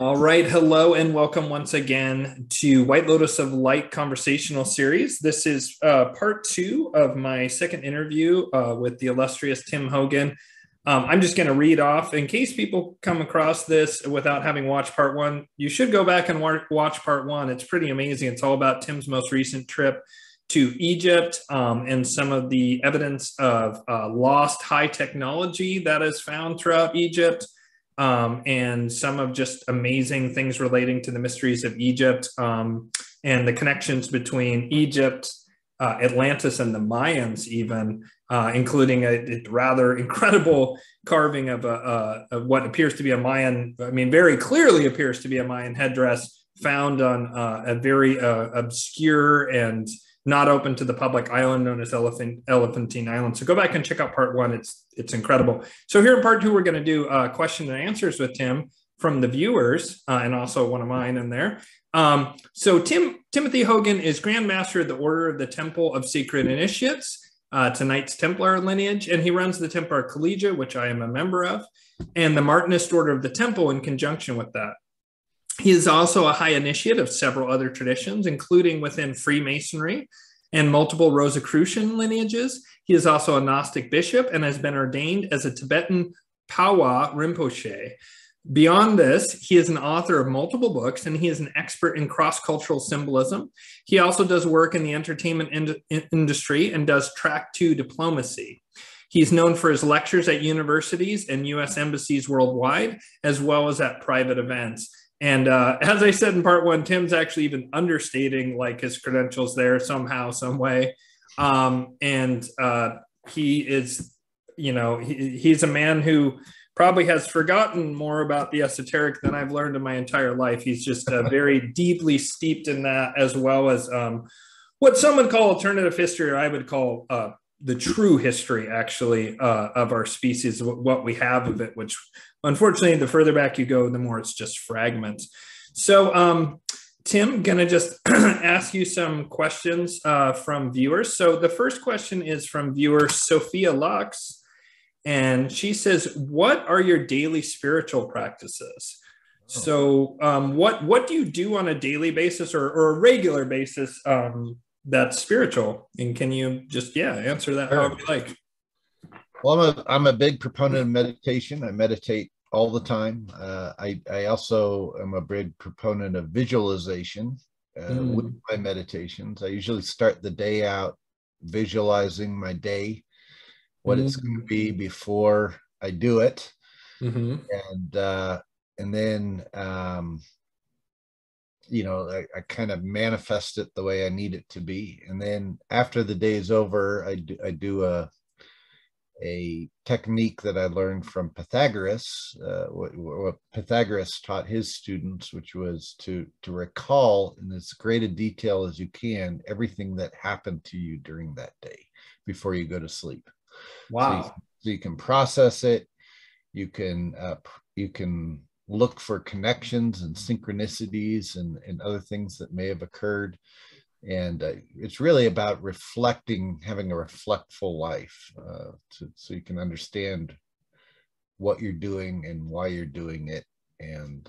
All right. Hello and welcome once again to White Lotus of Light conversational series. This is part two of my second interview with the illustrious Tim Hogan. I'm just going to read off in case people come across this without having watched part one. You should go back and watch part one. It's pretty amazing. It's all about Tim's most recent trip to Egypt and some of the evidence of lost high technology that is found throughout Egypt. And some of just amazing things relating to the mysteries of Egypt and the connections between Egypt, Atlantis, and the Mayans, even, including a rather incredible carving of what appears to be a Mayan, very clearly appears to be a Mayan headdress found on a very obscure and not open to the public island known as Elephantine Island. So go back and check out part one. It's incredible. So here in part two, we're going to do question and answers with Tim from the viewers and also one of mine in there. So Timothy Hogan is Grandmaster of the Order of the Temple of Sacred Initiates to Knights Templar lineage, and he runs the Templar Collegia, which I am a member of, and the Martinist Order of the Temple in conjunction with that. He is also a high initiate of several other traditions, including within Freemasonry and multiple Rosicrucian lineages. He is also a Gnostic bishop and has been ordained as a Tibetan Pawa Rinpoche. Beyond this, he is an author of multiple books, and he is an expert in cross-cultural symbolism. He also does work in the entertainment industry and does track 2 diplomacy. He's known for his lectures at universities and U.S. embassies worldwide, as well as at private events. And as I said in part one, Tim's actually even understating like his credentials there somehow, some way. He is, he's a man who probably has forgotten more about the esoteric than I've learned in my entire life. He's just very deeply steeped in that, as well as what some would call alternative history, or I would call the true history, actually, of our species, what we have of it, which unfortunately, the further back you go, the more it's just fragments. So, Tim, gonna just ask you some questions from viewers. So the first question is from viewer Sophia Lux, and she says, what are your daily spiritual practices? So what do you do on a daily basis or a regular basis that's spiritual? And can you just, answer that however you like? Well, I'm a big proponent of meditation. I meditate all the time. I also am a big proponent of visualization with my meditations. I usually start the day out visualizing my day, what it's going to be before I do it, and then I kind of manifest it the way I need it to be. And then after the day is over, I do a technique that I learned from Pythagoras, what Pythagoras taught his students, which was to recall in as great a detail as you can everything that happened to you during that day before you go to sleep. Wow. So you can process it. You can look for connections and synchronicities and other things that may have occurred. And it's really about reflecting, having a reflectful life, so you can understand what you're doing and why you're doing it. And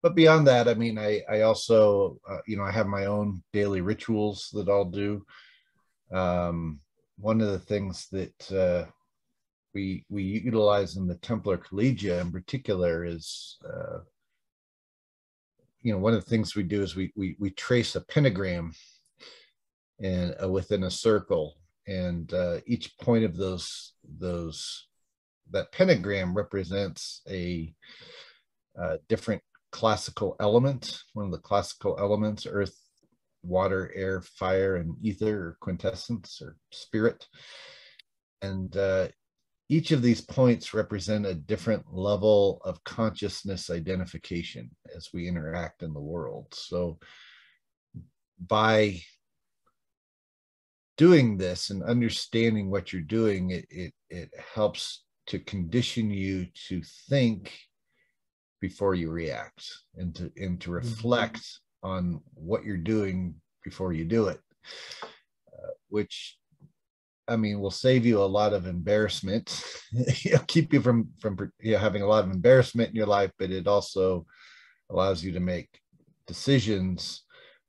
but beyond that, I also I have my own daily rituals that I'll do. One of the things that we utilize in the Templar Collegia in particular is one of the things we do is we trace a pentagram and within a circle, and each point of that pentagram represents a different classical element. One of the classical elements: earth, water, air, fire, and ether, or quintessence, or spirit. And each of these points represent a different level of consciousness identification as we interact in the world. So by doing this and understanding what you're doing, it helps to condition you to think before you react, and to reflect on what you're doing before you do it, which I mean, will save you a lot of embarrassment. Keep you from having a lot of embarrassment in your life, but it also allows you to make decisions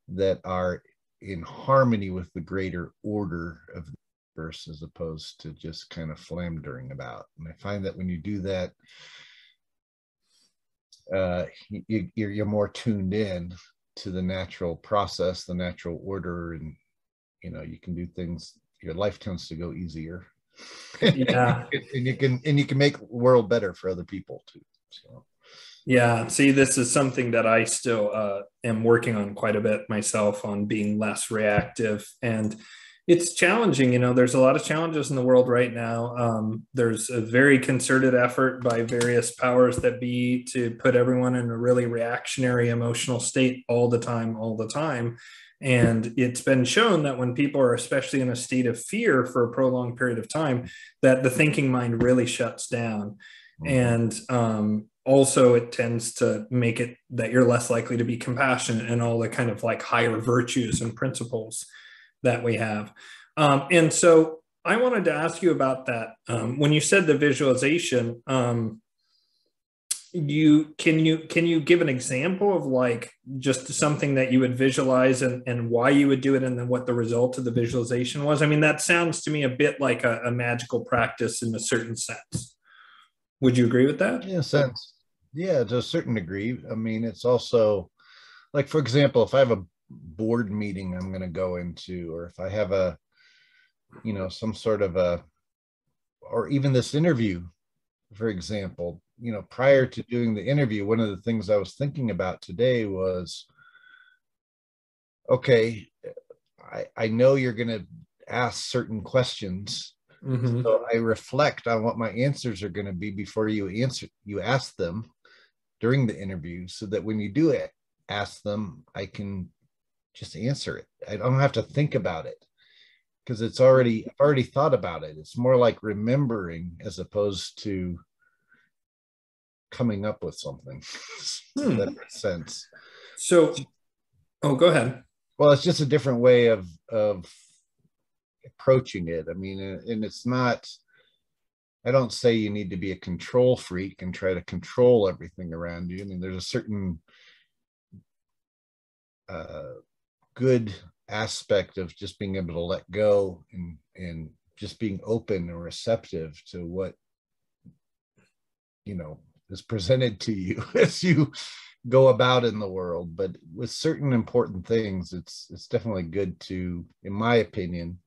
that are in harmony with the greater order of the universe, as opposed to just kind of floundering about. And I find that when you do that, you're more tuned in to the natural process, the natural order, and you can do things. Your life tends to go easier. Yeah. and you can make the world better for other people too. So yeah, see, this is something that I still am working on quite a bit myself, on being less reactive. And it's challenging. There's a lot of challenges in the world right now. There's a very concerted effort by various powers that be to put everyone in a really reactionary emotional state all the time. And it's been shown that when people are especially in a state of fear for a prolonged period of time, that the thinking mind really shuts down. And also it tends to make it that you're less likely to be compassionate and all the kind of like higher virtues and principles that we have. And so I wanted to ask you about that. When you said the visualization, can you give an example of like just something that you would visualize and why you would do it, and then what the result of the visualization was? I mean, that sounds to me a bit like a magical practice in a certain sense. Would you agree with that? in a sense, yeah, to a certain degree. I mean, it's also like, for example, if I have a board meeting I'm going to go into, or if I have some sort of or even this interview, for example, prior to doing the interview, one of the things I was thinking about today was, okay, I know you're going to ask certain questions. Mm-hmm. So I reflect on what my answers are going to be before you ask them during the interview, so that when you do ask them, I can just answer it. I don't have to think about it, because I've already thought about it. It's more like remembering as opposed to coming up with something. If that makes sense. So, go ahead. Well, it's just a different way of approaching it. I mean, and it's not, I don't say you need to be a control freak and try to control everything around you. I mean, there's a certain good aspect of just being able to let go and just being open and receptive to what is presented to you as you go about in the world. But with certain important things, it's definitely good to, in my opinion,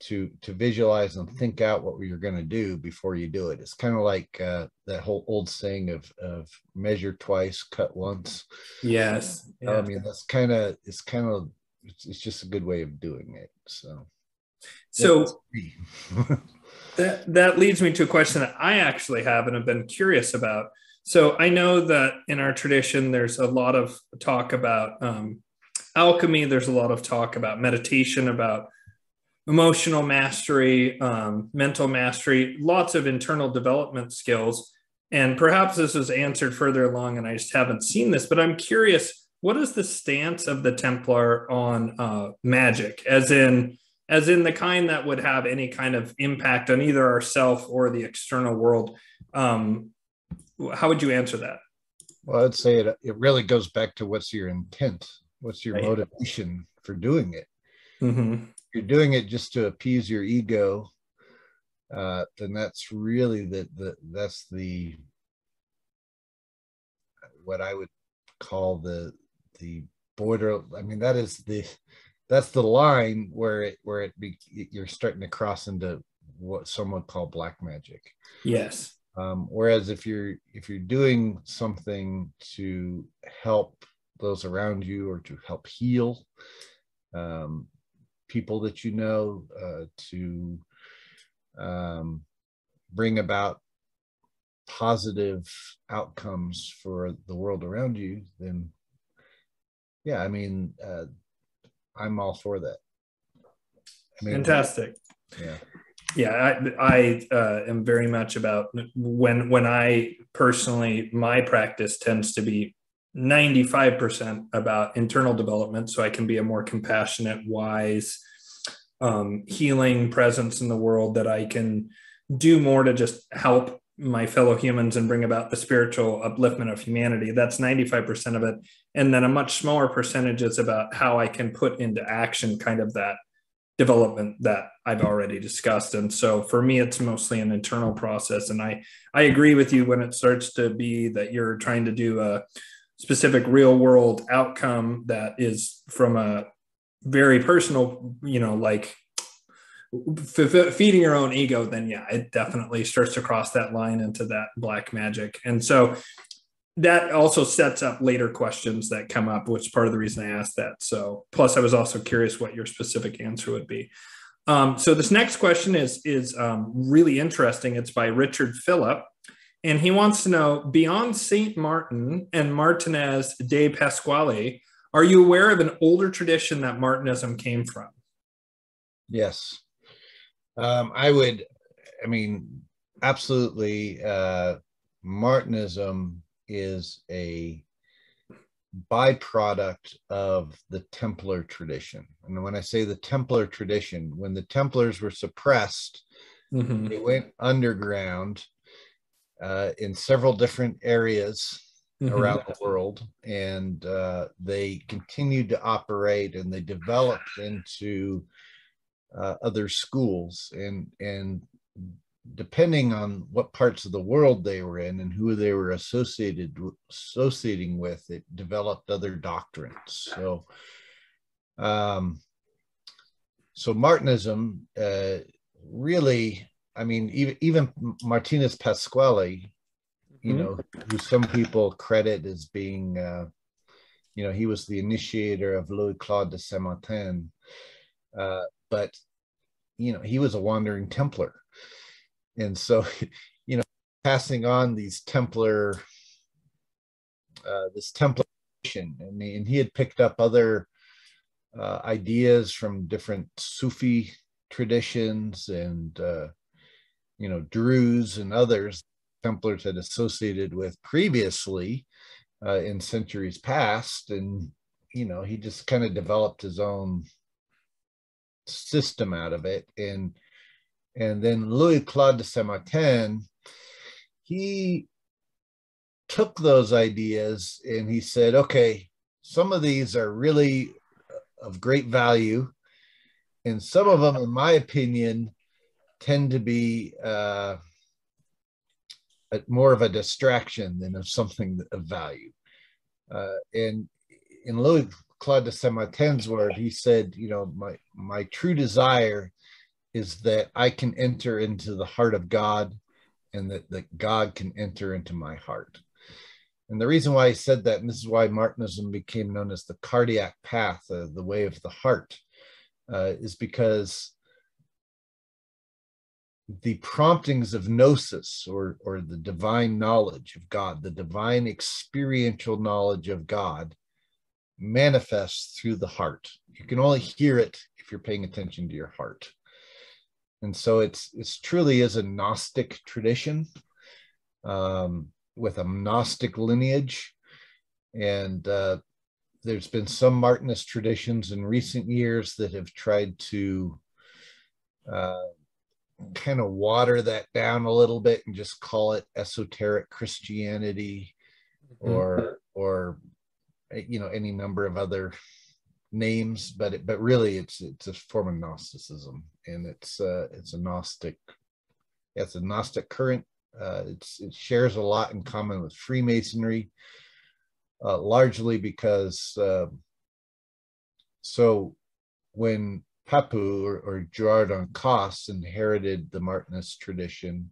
to visualize and think out what you're going to do before you do it. It's kind of like that whole old saying of measure twice, cut once. Yes. Yeah. I mean, it's just a good way of doing it. So that leads me to a question that I actually have and have been curious about. So I know that in our tradition, there's a lot of talk about alchemy. There's a lot of talk about meditation, about emotional mastery, mental mastery, lots of internal development skills. And perhaps this is answered further along and I just haven't seen this, but I'm curious, what is the stance of the Templar on magic, as in the kind that would have any kind of impact on either ourself or the external world? How would you answer that? Well, I'd say it really goes back to what's your intent, what's your motivation for doing it. Mm-hmm. If you're doing it just to appease your ego, then that's really that's the what I would call the border. I mean, that's the line where you're starting to cross into what some would call black magic. Yes. Whereas if you're doing something to help those around you or to help heal people that to bring about positive outcomes for the world around you, then yeah, I mean, I'm all for that. Fantastic. Yeah. Yeah, I am very much about when I personally, my practice tends to be 95% about internal development, so I can be a more compassionate, wise, healing presence in the world, that I can do more to just help my fellow humans and bring about the spiritual upliftment of humanity. That's 95% of it. And then a much smaller percentage is about how I can put into action kind of that development that I've already discussed. And so for me, it's mostly an internal process. And I agree with you when it starts to be that you're trying to do a specific real world outcome that is from a very personal, like feeding your own ego, then yeah, it definitely starts to cross that line into that black magic. And so that also sets up later questions that come up, which is part of the reason I asked that. So plus I was also curious what your specific answer would be. So this next question is really interesting. It's by Richard Phillip, and he wants to know, beyond Saint Martin and Martinez de Pasquale, are you aware of an older tradition that Martinism came from? Yes. Absolutely. Martinism is a byproduct of the Templar tradition. And when I say the Templar tradition, when the Templars were suppressed, they went underground in several different areas around the world, and they continued to operate, and they developed into other schools, and depending on what parts of the world they were in and who they were associating with, it developed other doctrines. So Martinism really, even Martinez Pasquale, who some people credit as being, he was the initiator of Louis Claude de Saint-Martin, but he was a wandering Templar. And so, passing on these Templar, this Templar tradition, and he had picked up other ideas from different Sufi traditions and, Druze and others Templars had associated with previously in centuries past. And, he just kind of developed his own system out of it. And then Louis Claude de Saint-Martin, he took those ideas and he said, okay, some of these are really of great value, and some of them, in my opinion, tend to be more of a distraction than of something of value. And in Louis Claude de Saint-Martin's word, he said, my true desire is that I can enter into the heart of God, and that God can enter into my heart. And the reason why he said that, and this is why Martinism became known as the cardiac path, the way of the heart, is because the promptings of gnosis, or the divine knowledge of God, the divine experiential knowledge of God, manifests through the heart. You can only hear it if you're paying attention to your heart. And so it's truly is a Gnostic tradition with a Gnostic lineage. And there's been some Martinist traditions in recent years that have tried to kind of water that down a little bit and just call it esoteric Christianity, or any number of other names, but really it's a form of Gnosticism, and it's a Gnostic current. It shares a lot in common with Freemasonry, largely because so when Papu or Giordano inherited the Martinist tradition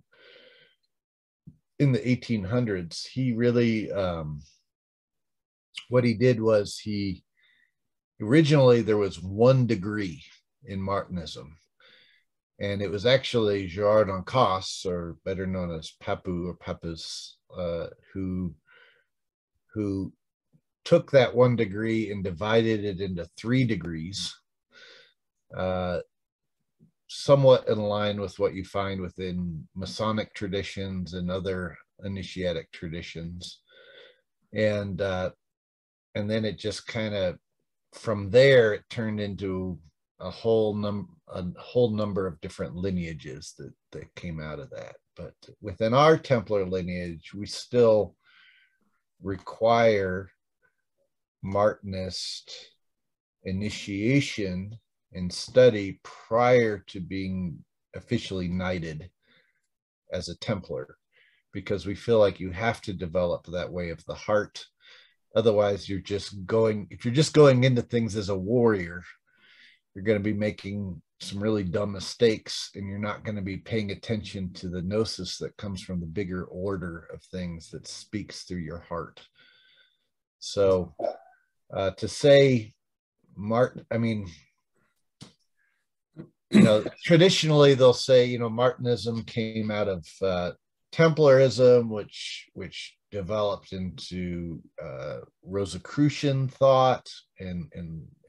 in the 1800s, he really what he did was originally there was one degree in Martinism, and it was actually Giordano, or better known as Papu or Papus, who took that one degree and divided it into 3 degrees, somewhat in line with what you find within Masonic traditions and other initiatic traditions. And then it just kind of, from there, it turned into a whole number of different lineages that came out of that. But within our Templar lineage, we still require Martinist initiation and study prior to being officially knighted as a Templar, because we feel like you have to develop that way of the heart. Otherwise, if you're just going into things as a warrior, you're going to be making some really dumb mistakes, and you're not going to be paying attention to the gnosis that comes from the bigger order of things that speaks through your heart. So to say traditionally they'll say, Martinism came out of Templarism, which developed into Rosicrucian thought and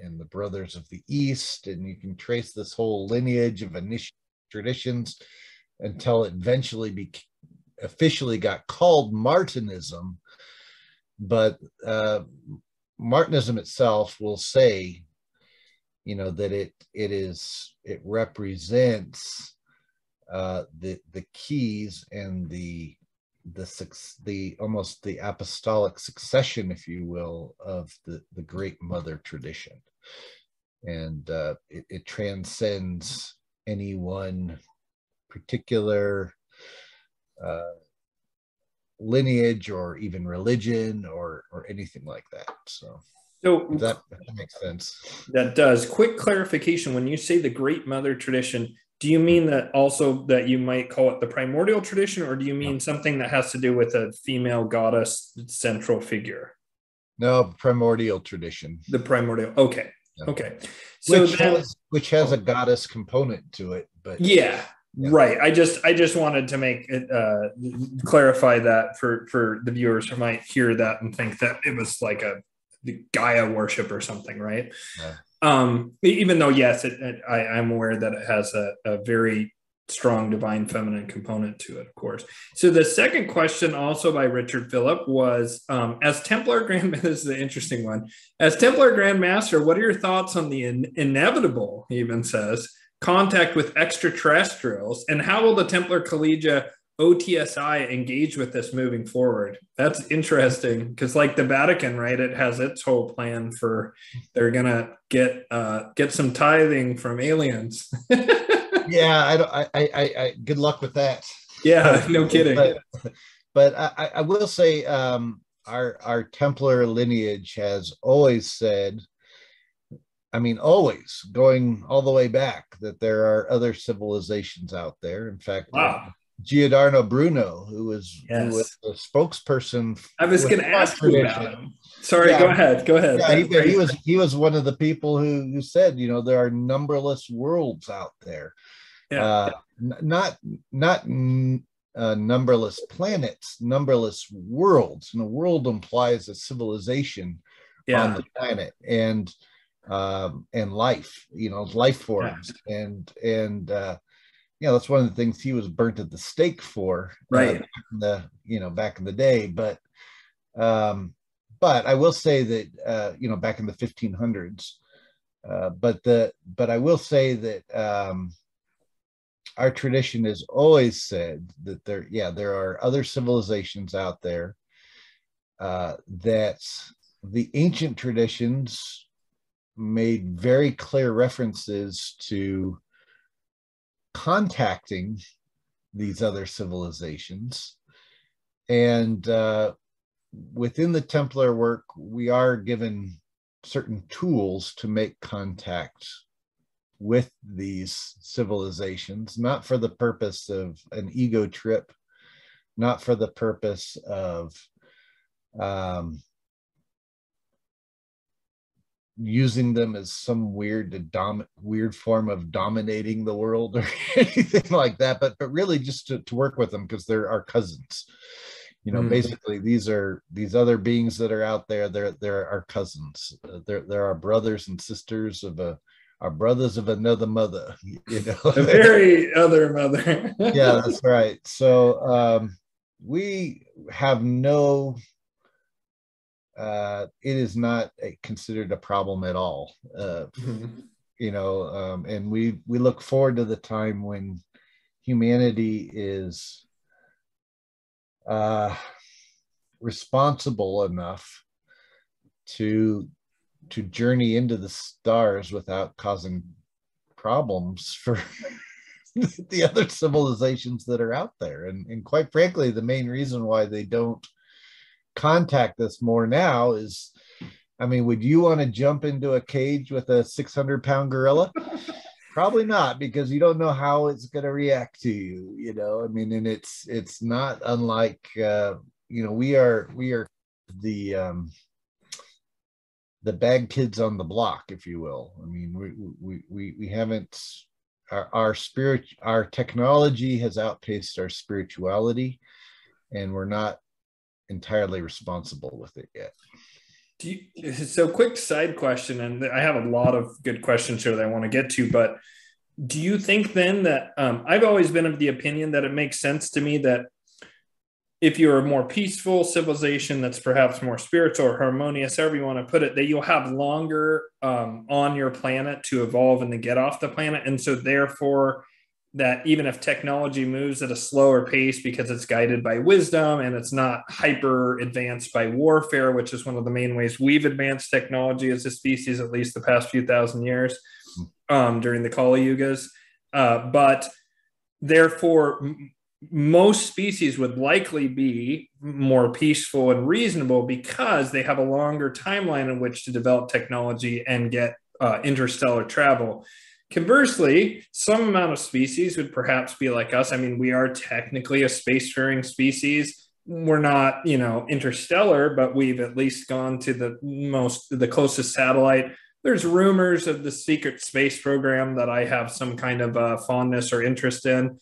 the Brothers of the East, and you can trace this whole lineage of initial traditions until it eventually officially got called Martinism. But Martinism itself will say, that it represents the keys and the almost the apostolic succession, if you will, of the great mother tradition, and it transcends any one particular lineage or even religion or anything like that. So if that makes sense. That does. Quick clarification: when you say the great mother tradition, do you mean that also that you might call it the primordial tradition, or do you mean something that has to do with a female goddess central figure? No, primordial tradition. The primordial. Okay. Yeah. Okay. So which has a goddess component to it, but yeah. Right. I just wanted to make it clarify that for the viewers who might hear that and think that it was like the Gaia worship or something, right? Yeah. Even though, yes, I'm aware that it has a very strong divine feminine component to it, of course. So the second question, also by Richard Phillip, was, as Templar Grandmaster, this is the interesting one, as Templar Grandmaster, what are your thoughts on the inevitable, he even says, contact with extraterrestrials, and how will the Templar Collegia OTSI engage with this moving forward? That's interesting, because like the Vatican, right, it has its whole plan for they're gonna get some tithing from aliens. Yeah, I good luck with that. Yeah, no kidding. But I will say our Templar lineage has always said, always going all the way back, that there are other civilizations out there. In fact, wow. Giordano Bruno, who was the spokesperson. I was going to ask you about him. Sorry, yeah. Go ahead. Yeah, he was one of the people who said, there are numberless worlds out there. Yeah. Not numberless planets, numberless worlds. And a world implies a civilization on the planet, and life, life forms, and that's one of the things he was burnt at the stake for, right? Back in the day. But I will say that back in the 1500s. But I will say that our tradition has always said that there are other civilizations out there, that the ancient traditions made very clear references to contacting these other civilizations. And within the Templar work, we are given certain tools to make contact with these civilizations, not for the purpose of an ego trip, not for the purpose of using them as some weird form of dominating the world or anything like that, but really just to work with them, because they're our cousins. Basically these other beings that are out there, they're our cousins. They're our brothers and sisters of our brothers of another mother, a very other mother. Yeah, that's right. So we have no it is not considered a problem at all And we look forward to the time when humanity is responsible enough to journey into the stars without causing problems for the other civilizations that are out there. And quite frankly, the main reason why they don't contact us more now is, I mean, would you want to jump into a cage with a 600-pound gorilla? Probably not, because you don't know how it's going to react to you, I mean, and it's not unlike, we are the bad kids on the block, if you will. I mean, we haven't, our technology has outpaced our spirituality, and we're not entirely responsible with it yet. So quick side question, and I have a lot of good questions here that I want to get to, but do you think then that I've always been of the opinion that it makes sense to me that if you're a more peaceful civilization that's perhaps more spiritual or harmonious, however you want to put it, that you'll have longer on your planet to evolve and to get off the planet. And so therefore, that even if technology moves at a slower pace because it's guided by wisdom and it's not hyper advanced by warfare, which is one of the main ways we've advanced technology as a species, at least the past few thousand years during the Kali Yugas. But therefore, most species would likely be more peaceful and reasonable because they have a longer timeline in which to develop technology and get interstellar travel. Conversely, some amount of species would perhaps be like us. I mean, we are technically a spacefaring species. We're not, interstellar, but we've at least gone to the closest satellite. There's rumors of the secret space program that I have some kind of fondness or interest in.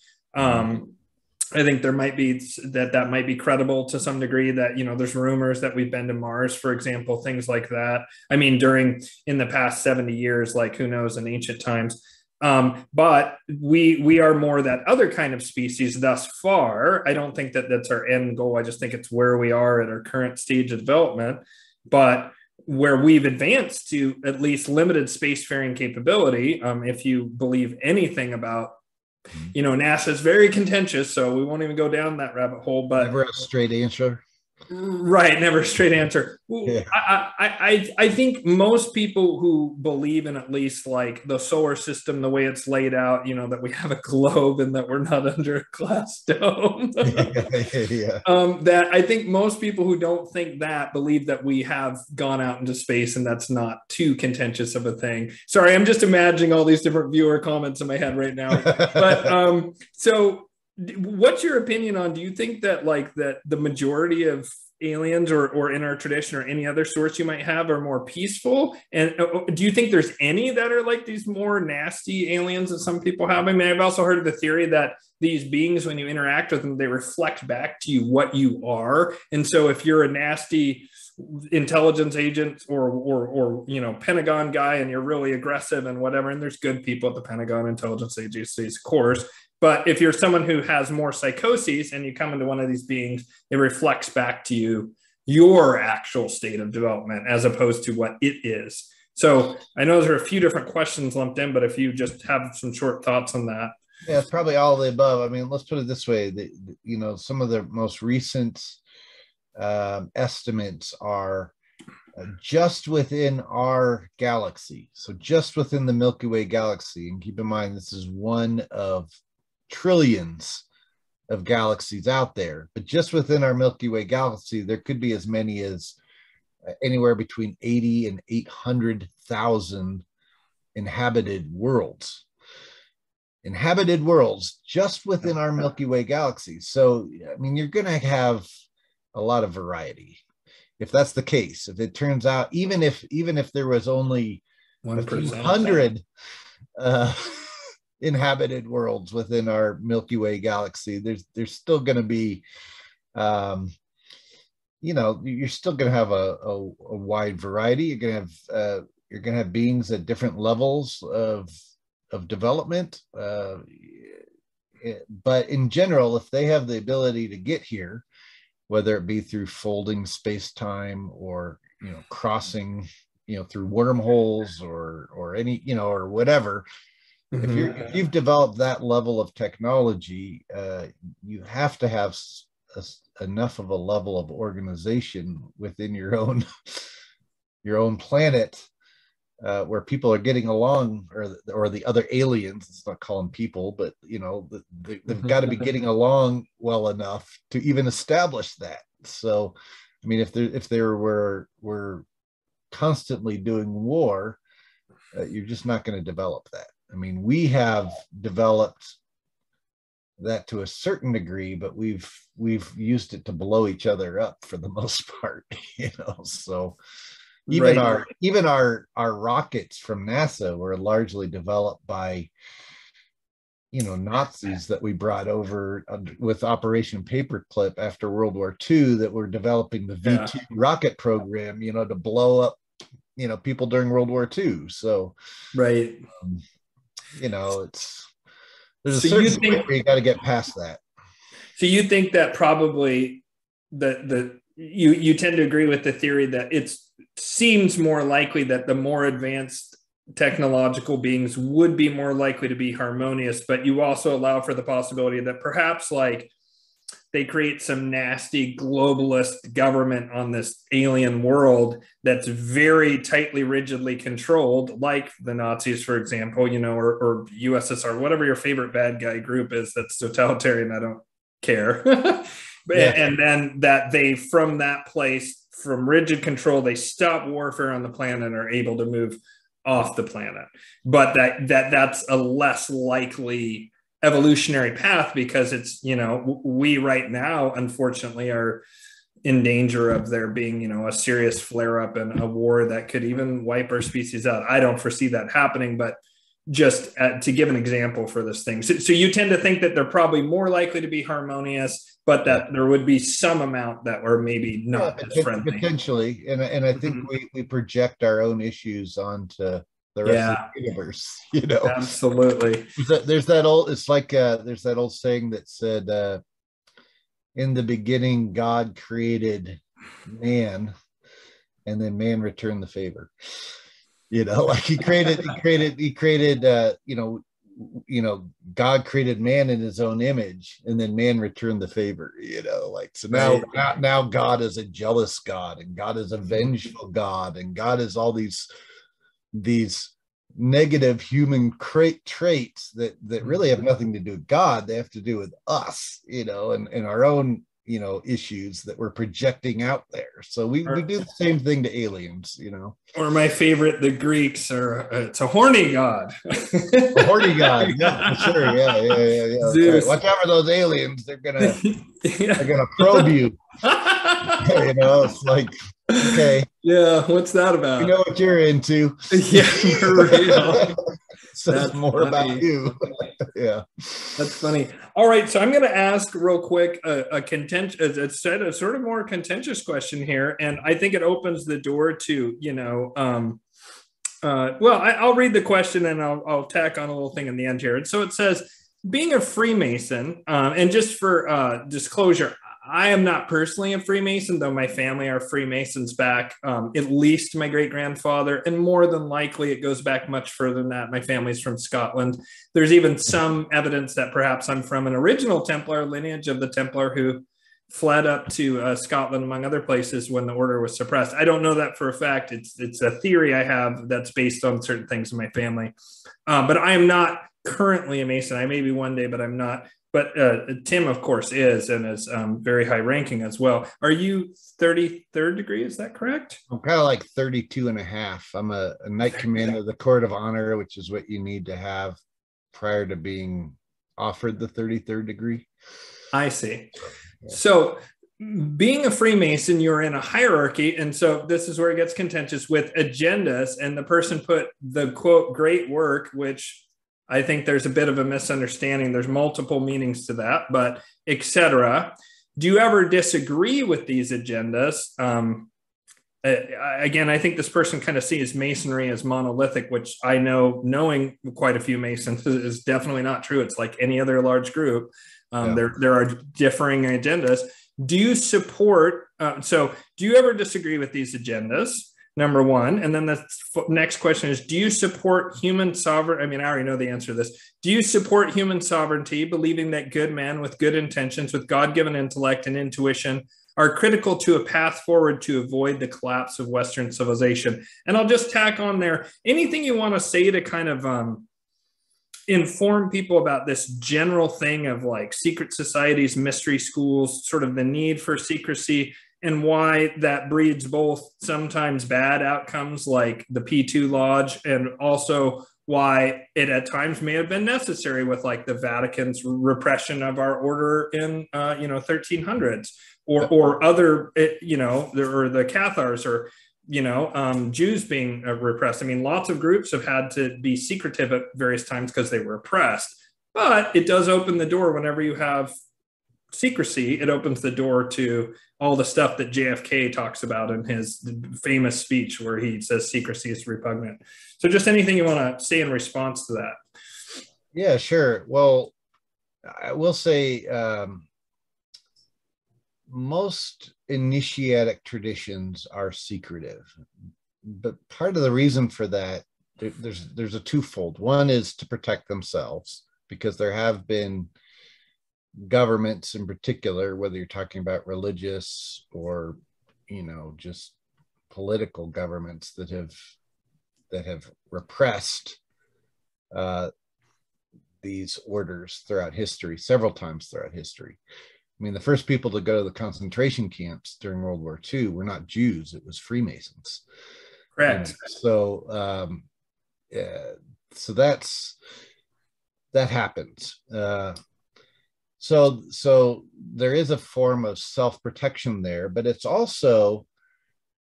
I think there might be that might be credible to some degree, that, there's rumors that we've been to Mars, for example, things like that. I mean, in the past 70 years, like who knows, in ancient times. But we are more that other kind of species thus far. I don't think that that's our end goal. I just think it's where we are at our current stage of development. But where we've advanced to at least limited spacefaring capability, if you believe anything about, NASA is very contentious, so we won't even go down that rabbit hole. But never a straight answer. Right, never a straight answer. Yeah. I think most people who believe in at least like the solar system, the way it's laid out, that we have a globe and that we're not under a glass dome. Yeah. That I think most people who don't think that believe that we have gone out into space, and that's not too contentious of a thing. Sorry, I'm just imagining all these different viewer comments in my head right now. But so what's your opinion on, do you think that that the majority of aliens or in our tradition or any other source you might have are more peaceful? And do you think there's any that are like these more nasty aliens that some people have? I mean, I've also heard of the theory that these beings, when you interact with them, they reflect back to you what you are. And so if you're a nasty intelligence agent or Pentagon guy and you're really aggressive and whatever, and there's good people at the Pentagon intelligence agencies, of course, but if you're someone who has more psychoses and you come into one of these beings, it reflects back to you your actual state of development as opposed to what it is. So I know there are a few different questions lumped in, but if you just have some short thoughts on that. Yeah, it's probably all of the above. I mean, let's put it this way: some of the most recent estimates are just within our galaxy. So just within the Milky Way galaxy, and keep in mind this is one of trillions of galaxies out there, but just within our Milky Way galaxy, there could be as many as anywhere between 80 and 800,000 inhabited worlds just within our Milky Way galaxy. So, I mean, you're going to have a lot of variety. If that's the case, if it turns out, even if there was only 100 inhabited worlds within our Milky Way galaxy, there's still going to be, you're still going to have a wide variety. You're going to have beings at different levels of development. But in general, if they have the ability to get here, whether it be through folding space-time or crossing through wormholes or any, or whatever. Mm-hmm. If you've developed that level of technology, you have to have enough of a level of organization within your own planet, where people are getting along, or the other aliens. Let's not call them people, but they've got to be getting along well enough to even establish that. So, I mean, if there were constantly doing war, you're just not going to develop that. I mean, we have developed that to a certain degree, but we've used it to blow each other up for the most part, So even our rockets from NASA were largely developed by Nazis that we brought over with Operation Paperclip after World War II, that were developing the V2 rocket program, to blow up people during World War II. So right. There's a certain point where you got to get past that. So you think that probably you tend to agree with the theory that it seems more likely that the more advanced technological beings would be more likely to be harmonious, but you also allow for the possibility that perhaps like they create some nasty globalist government on this alien world that's very tightly, rigidly controlled, like the Nazis, for example, or USSR, whatever your favorite bad guy group is that's totalitarian. I don't care. And then that they, from that place, from rigid control, they stop warfare on the planet and are able to move off the planet. But that's a less likely evolutionary path, because it's, we right now, unfortunately, are in danger of there being, a serious flare up and a war that could even wipe our species out. I don't foresee that happening, but just to give an example for this thing. So you tend to think that they're probably more likely to be harmonious, but that there would be some amount that were maybe not as friendly. Potentially. And I think we project our own issues onto the rest of the universe, Absolutely. There's that old saying that said, in the beginning God created man, and then man returned the favor. Like he created God created man in his own image, and then man returned the favor. So now God is a jealous God, and God is a vengeful God, and God is all these negative human traits that really have nothing to do with God. They have to do with us, and our own, issues that we're projecting out there. So we do the same thing to aliens, Or my favorite, the Greeks it's a horny god. A horny god, yeah, for sure, yeah. Zeus. Right. Watch out for those aliens. They're gonna probe you. It's like, okay, yeah, what's that about? You know what you're into. Yeah, you're right. Says more funny. About you. Yeah, that's funny. All right, so I'm going to ask real quick a sort of more contentious question here, and I think it opens the door to I'll read the question and I'll tack on a little thing in the end here. And so it says, being a Freemason, and just for disclosure, I am not personally a Freemason, though my family are Freemasons back at least my great-grandfather, and more than likely it goes back much further than that. My family's from Scotland. There's even some evidence that perhaps I'm from an original Templar lineage of the Templar who fled up to Scotland, among other places, when the order was suppressed. I don't know that for a fact. It's a theory I have that's based on certain things in my family. But I am not currently a Mason. I may be one day, but I'm not. But Tim, of course, is, and is very high ranking as well. Are you 33rd degree? Is that correct? I'm kind of like 32 and a half. I'm a Knight Commander of the Court of Honor, which is what you need to have prior to being offered the 33rd degree. I see. So being a Freemason, you're in a hierarchy. And so this is where it gets contentious with agendas. And the person put the quote, great work, which I think there's a bit of a misunderstanding. There's multiple meanings to that, but etc. Do you ever disagree with these agendas? Again, I think this person kind of sees Masonry as monolithic, which I know, knowing quite a few Masons, is definitely not true. It's like any other large group. There are differing agendas. Do you support, do you ever disagree with these agendas? number one. And then the next question is, do you support human sovereignty? I mean, I already know the answer to this. Do you support human sovereignty, believing that good men with good intentions, with God-given intellect and intuition, are critical to a path forward to avoid the collapse of Western civilization? And I'll just tack on there, anything you want to say to kind of inform people about this general thing of like secret societies, mystery schools, sort of the need for secrecy, and why that breeds both sometimes bad outcomes like the P2 Lodge, and also why it at times may have been necessary with like the Vatican's repression of our order in 1300s, or other, or the Cathars, or Jews being repressed. I mean, lots of groups have had to be secretive at various times because they were oppressed, but it does open the door. Whenever you have secrecy, it opens the door to all the stuff that JFK talks about in his famous speech where he says secrecy is repugnant. So just anything you want to say in response to that? Yeah, sure. Well, I will say most initiatic traditions are secretive, but part of the reason for that, there's a twofold. One is to protect themselves, because there have been governments in particular, whether you're talking about religious or just political governments, that have repressed these orders throughout history, several times throughout history. I mean, the first people to go to the concentration camps during World War II were not Jews, it was Freemasons. Correct. So that happens. So there is a form of self-protection there, but it's also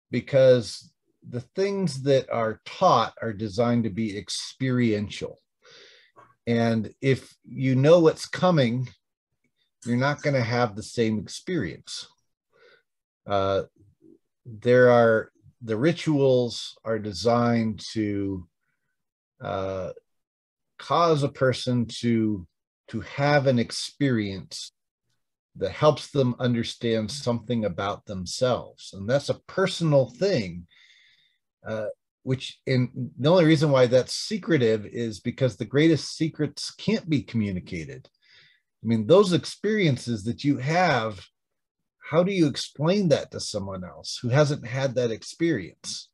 because the things that are taught are designed to be experiential. And if you know what's coming, you're not going to have the same experience. The rituals are designed to cause a person to have an experience that helps them understand something about themselves. And that's a personal thing, the only reason why that's secretive is because the greatest secrets can't be communicated. I mean, those experiences that you have, how do you explain that to someone else who hasn't had that experience?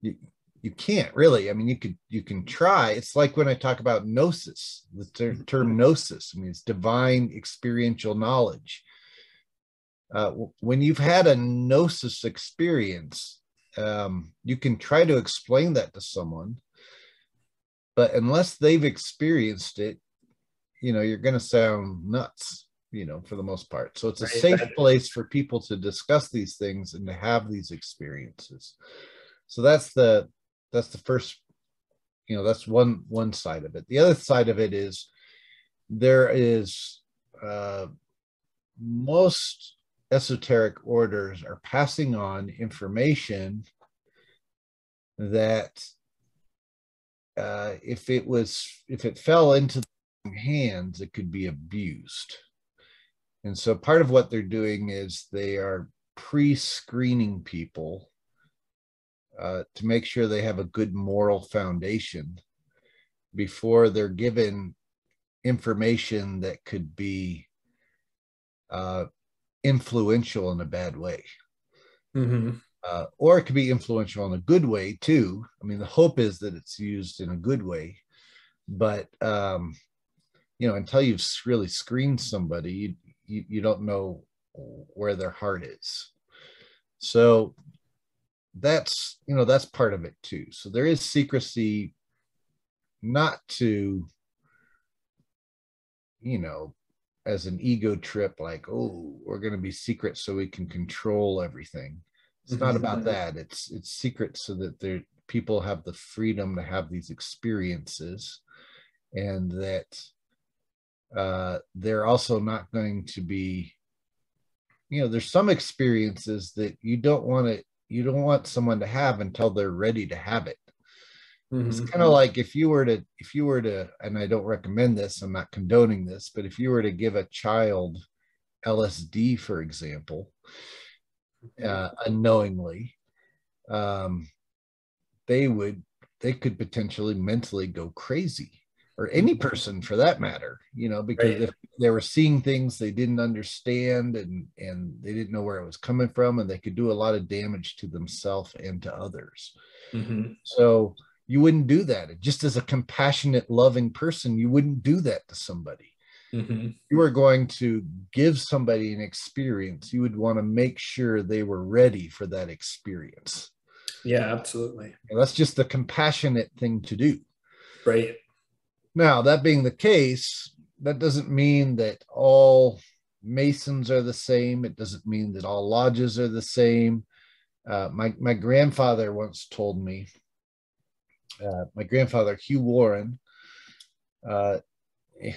You can't really. I mean, you can try. It's like when I talk about gnosis, the term gnosis, I mean, it's divine experiential knowledge. When you've had a gnosis experience, you can try to explain that to someone, but unless they've experienced it, you're going to sound nuts, for the most part. So it's a safe place for people to discuss these things and to have these experiences. So that's the first, that's one side of it. The other side of it is there is most esoteric orders are passing on information that if it fell into hands, it could be abused. And so part of what they're doing is they are pre-screening people to make sure they have a good moral foundation before they're given information that could be influential in a bad way. Mm-hmm. Or it could be influential in a good way too. I mean, the hope is that it's used in a good way, but until you've really screened somebody, you don't know where their heart is. So that's part of it too. So there is secrecy, not to, as an ego trip, like, oh, we're going to be secret so we can control everything. It's not about that. It's secret so that people have the freedom to have these experiences, and that they're also not going to be, there's some experiences that you don't want someone to have until they're ready to have it. Mm-hmm. It's kind of like if you were to, and I don't recommend this, I'm not condoning this, but if you were to give a child LSD, for example, unknowingly, they could potentially mentally go crazy, or any person for that matter, because Right. if they were seeing things they didn't understand, and they didn't know where it was coming from, and they could do a lot of damage to themselves and to others. Mm-hmm. So you wouldn't do that. Just as a compassionate, loving person, you wouldn't do that to somebody. Mm-hmm. You are going to give somebody an experience, you would want to make sure they were ready for that experience. Yeah, absolutely. And that's just the compassionate thing to do. Right. Now, that being the case, that doesn't mean that all Masons are the same. It doesn't mean that all lodges are the same. My grandfather once told me, my grandfather, Hugh Warren,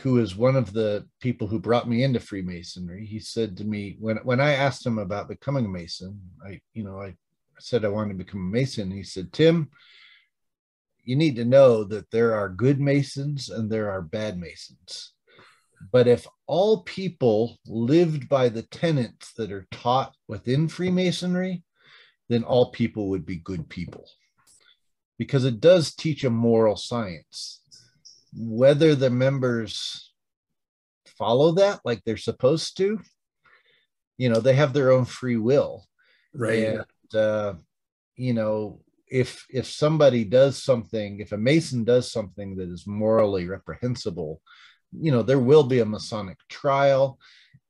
who is one of the people who brought me into Freemasonry, he said to me, when I asked him about becoming a Mason, I said I wanted to become a Mason. He said, Tim, you need to know that there are good Masons and there are bad Masons. But if all people lived by the tenets that are taught within Freemasonry, then all people would be good people. Because it does teach a moral science. Whether the members follow that like they're supposed to, they have their own free will. Right. And, if somebody does something, if a Mason does something that is morally reprehensible, there will be a Masonic trial,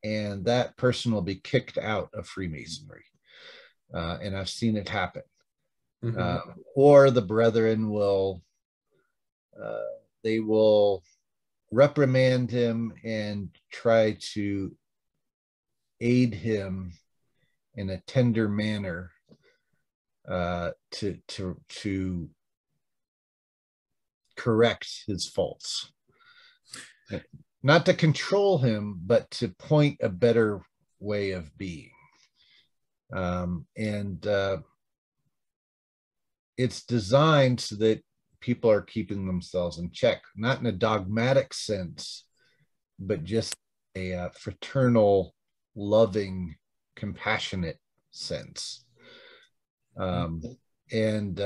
and that person will be kicked out of Freemasonry. And I've seen it happen. Mm-hmm. Or the brethren will, they will reprimand him and try to aid him in a tender manner, to correct his faults, not to control him, but to point a better way of being. And it's designed so that people are keeping themselves in check, not in a dogmatic sense, but just a fraternal, loving, compassionate sense. And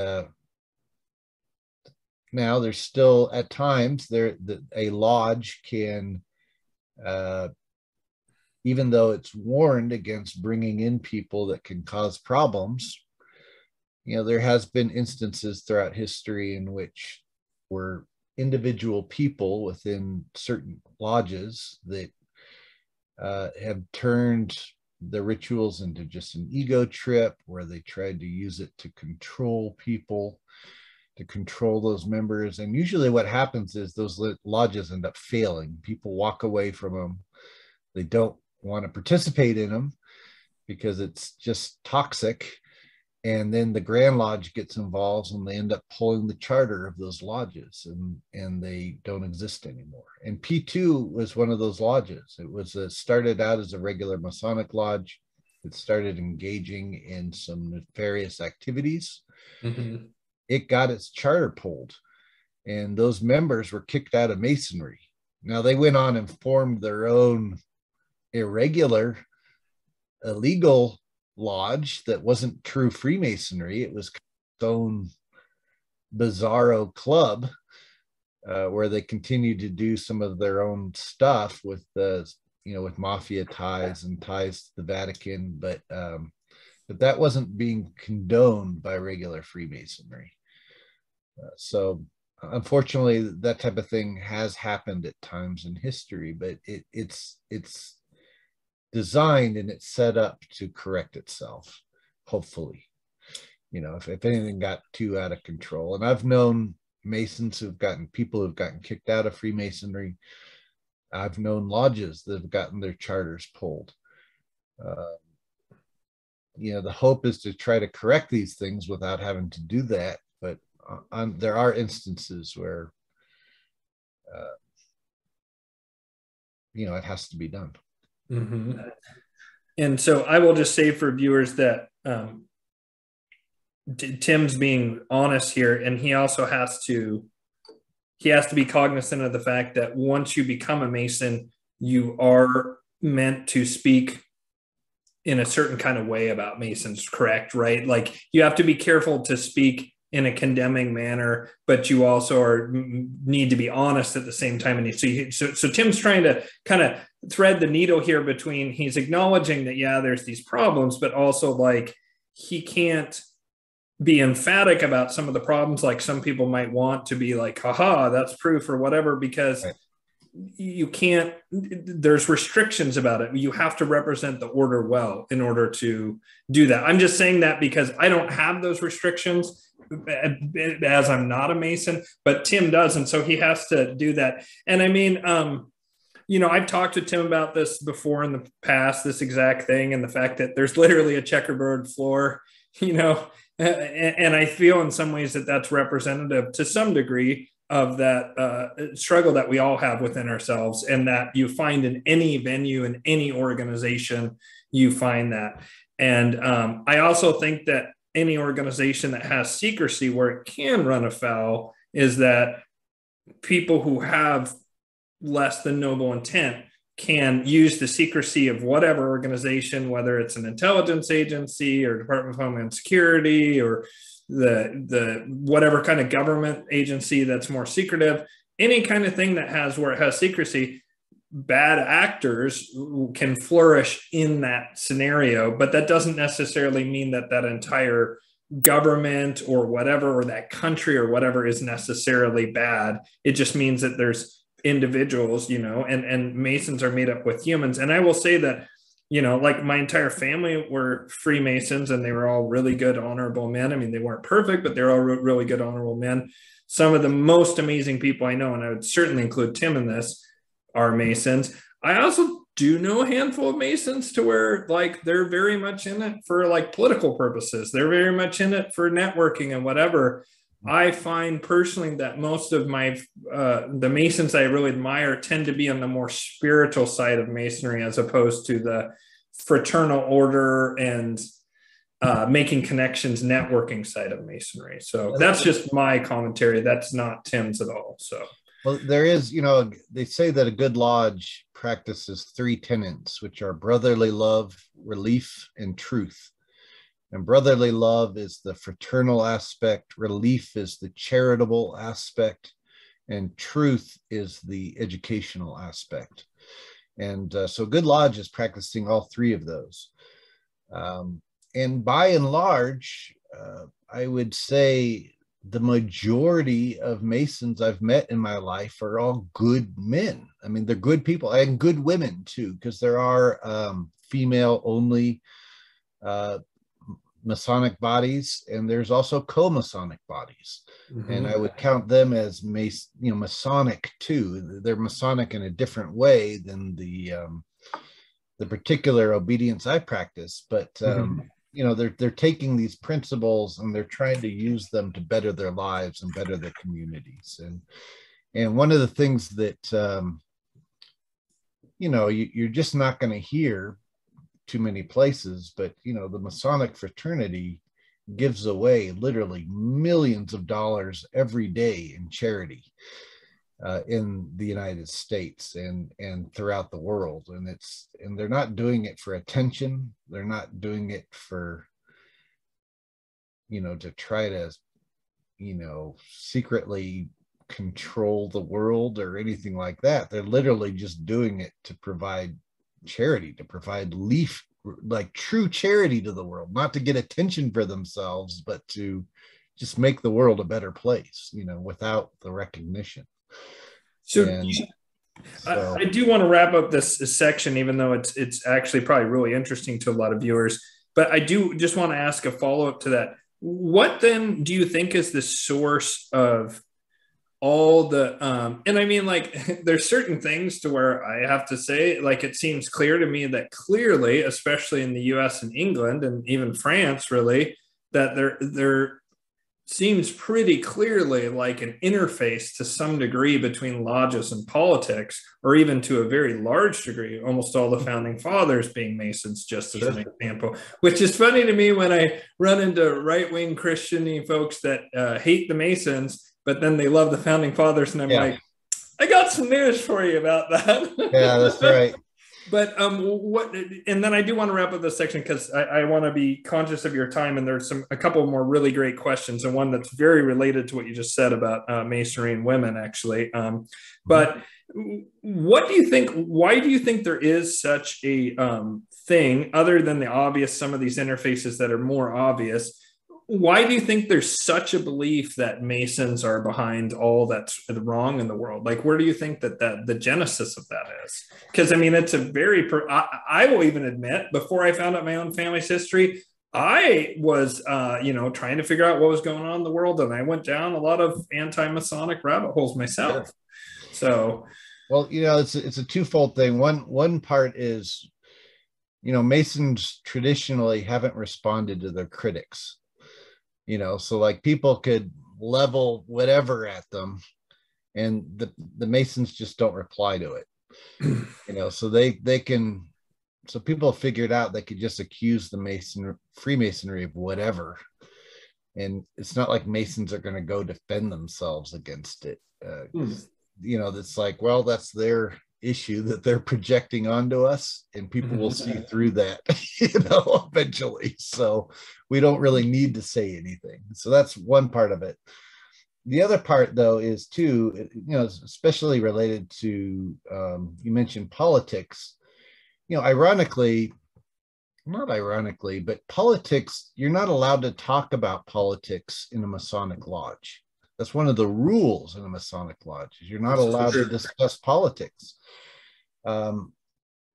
now there's still, at times, a lodge can, even though it's warned against bringing in people that can cause problems, there has been instances throughout history in which were individual people within certain lodges that have turned the rituals into just an ego trip, where they tried to use it to control people, to control those members. And usually what happens is those lodges end up failing. People walk away from them. They don't want to participate in them because it's just toxic. And then the Grand Lodge gets involved, and they end up pulling the charter of those lodges, and they don't exist anymore. And P2 was one of those lodges. It was started out as a regular Masonic lodge. It started engaging in some nefarious activities. Mm-hmm. It got its charter pulled, and those members were kicked out of Masonry. Now they went on and formed their own irregular, illegal lodge that wasn't true Freemasonry. It was its own bizarro club, where they continued to do some of their own stuff with with mafia ties and ties to the Vatican, but that wasn't being condoned by regular Freemasonry. So unfortunately, that type of thing has happened at times in history, but it's designed and it's set up to correct itself, hopefully. If anything got too out of control. And I've known Masons people who've gotten kicked out of Freemasonry. I've known lodges that have gotten their charters pulled. The hope is to try to correct these things without having to do that. But there are instances where, it has to be done. Mm-hmm. And so I will just say for viewers that Tim's being honest here, and he also has to be cognizant of the fact that once you become a Mason, you are meant to speak in a certain kind of way about Masons, correct? Right? Like, you have to be careful to speak in a condemning manner, but you also need to be honest at the same time. And so Tim's trying to kind of thread the needle here between, he's acknowledging that, yeah, there's these problems, but also like he can't be emphatic about some of the problems. Like some people might want to be like, haha, that's proof or whatever, because you can't, there's restrictions about it. You have to represent the order well in order to do that. I'm just saying that because I don't have those restrictions, as I'm not a Mason, but Tim does. And so he has to do that. And I mean, I've talked to Tim about this before in the past, this exact thing, and the fact that there's literally a checkerboard floor, and I feel in some ways that that's representative to some degree of that struggle that we all have within ourselves, and that you find in any venue, in any organization, you find that. And I also think that any organization that has secrecy where it can run afoul is that people who have less than noble intent can use the secrecy of whatever organization, whether it's an intelligence agency or Department of Homeland Security or the whatever kind of government agency that's more secretive, any kind of thing that has, where it has secrecy, bad actors can flourish in that scenario. But that doesn't necessarily mean that that entire government or whatever, or that country or whatever, is necessarily bad. It just means that there's individuals, and Masons are made up with humans. And I will say that, like my entire family were Freemasons, and they were all really good, honorable men. I mean, they weren't perfect, but they're all really good, honorable men. Some of the most amazing people I know, and I would certainly include Tim in this, are Masons. I also do know a handful of Masons to where like they're very much in it for like political purposes. They're very much in it for networking and whatever. I find personally that most of my the Masons I really admire tend to be on the more spiritual side of Masonry, as opposed to the fraternal order and making connections, networking side of Masonry. So that's just my commentary. That's not Tim's at all. So. Well, there is, they say that a good lodge practices 3 tenets, which are brotherly love, relief, and truth. And brotherly love is the fraternal aspect, relief is the charitable aspect, and truth is the educational aspect. And so good lodge is practicing all 3 of those. And by and large, I would say the majority of Masons I've met in my life are all good men. I mean, they're good people, and good women too, because there are female only Masonic bodies, and there's also co-Masonic bodies. Mm-hmm. And I would count them as Masonic too. They're Masonic in a different way than the particular obedience I practice, but they're taking these principles and they're trying to use them to better their lives and better their communities. And one of the things that you're just not going to hear too many places, but the Masonic fraternity gives away literally millions of dollars every day in charity in the United States and throughout the world. And they're not doing it for attention. They're not doing it for, to try to, secretly control the world or anything like that. They're literally just doing it to provide charity, to provide like true charity to the world, not to get attention for themselves, but to just make the world a better place, without the recognition. I do want to wrap up this section, even though it's actually probably really interesting to a lot of viewers, but I do just want to ask a follow-up to that. What then do you think is the source of all the and I mean, like, there's certain things to where I have to say, like, it seems clear to me that clearly, especially in the US and England and even France, really, that there seems pretty clearly like an interface to some degree between lodges and politics, or even to a very large degree, almost all the founding fathers being Masons, just as an example, which is funny to me when I run into right-wing Christian-y folks that hate the Masons, but then they love the founding fathers. And I'm like, I got some news for you about that. Yeah, that's right. But what? And then I do want to wrap up this section because I want to be conscious of your time. And there's a couple more really great questions, and one that's very related to what you just said about masonry and women, actually. But what do you think? Why do you think there is such a thing, other than the obvious? Some of these interfaces that are more obvious. Why do you think there's such a belief that Masons are behind all that's wrong in the world? Like, where do you think that the genesis of that is? Because I mean, it's a very. I will even admit, before I found out my own family's history, I was, trying to figure out what was going on in the world, and I went down a lot of anti-Masonic rabbit holes myself. So, well, it's a twofold thing. One part is, Masons traditionally haven't responded to their critics. So like people could level whatever at them, and the Masons just don't reply to it. So so people figured out they could just accuse the Freemasonry of whatever, and it's not like Masons are going to go defend themselves against it. It's like, well, that's their issue that they're projecting onto us, and people will see through that eventually. So we don't really need to say anything. So that's one part of it. The other part, though, is too, especially related to you mentioned politics. Ironically, not ironically, but politics, you're not allowed to talk about politics in a Masonic lodge. That's one of the rules in a Masonic lodge, is you're not allowed to discuss politics.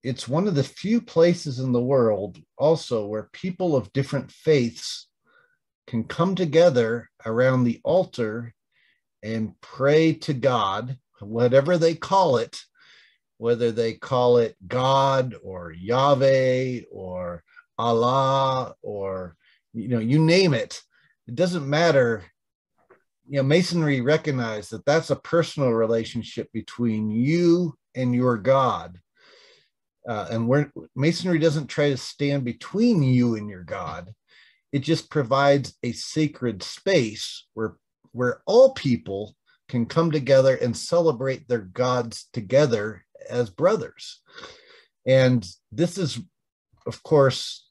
It's one of the few places in the world also where people of different faiths can come together around the altar and pray to God, whatever they call it, whether they call it God or Yahweh or Allah or, you name it. It doesn't matter. Masonry recognized that that's a personal relationship between you and your God. And Masonry doesn't try to stand between you and your God. It just provides a sacred space where all people can come together and celebrate their gods together as brothers. And this is, of course,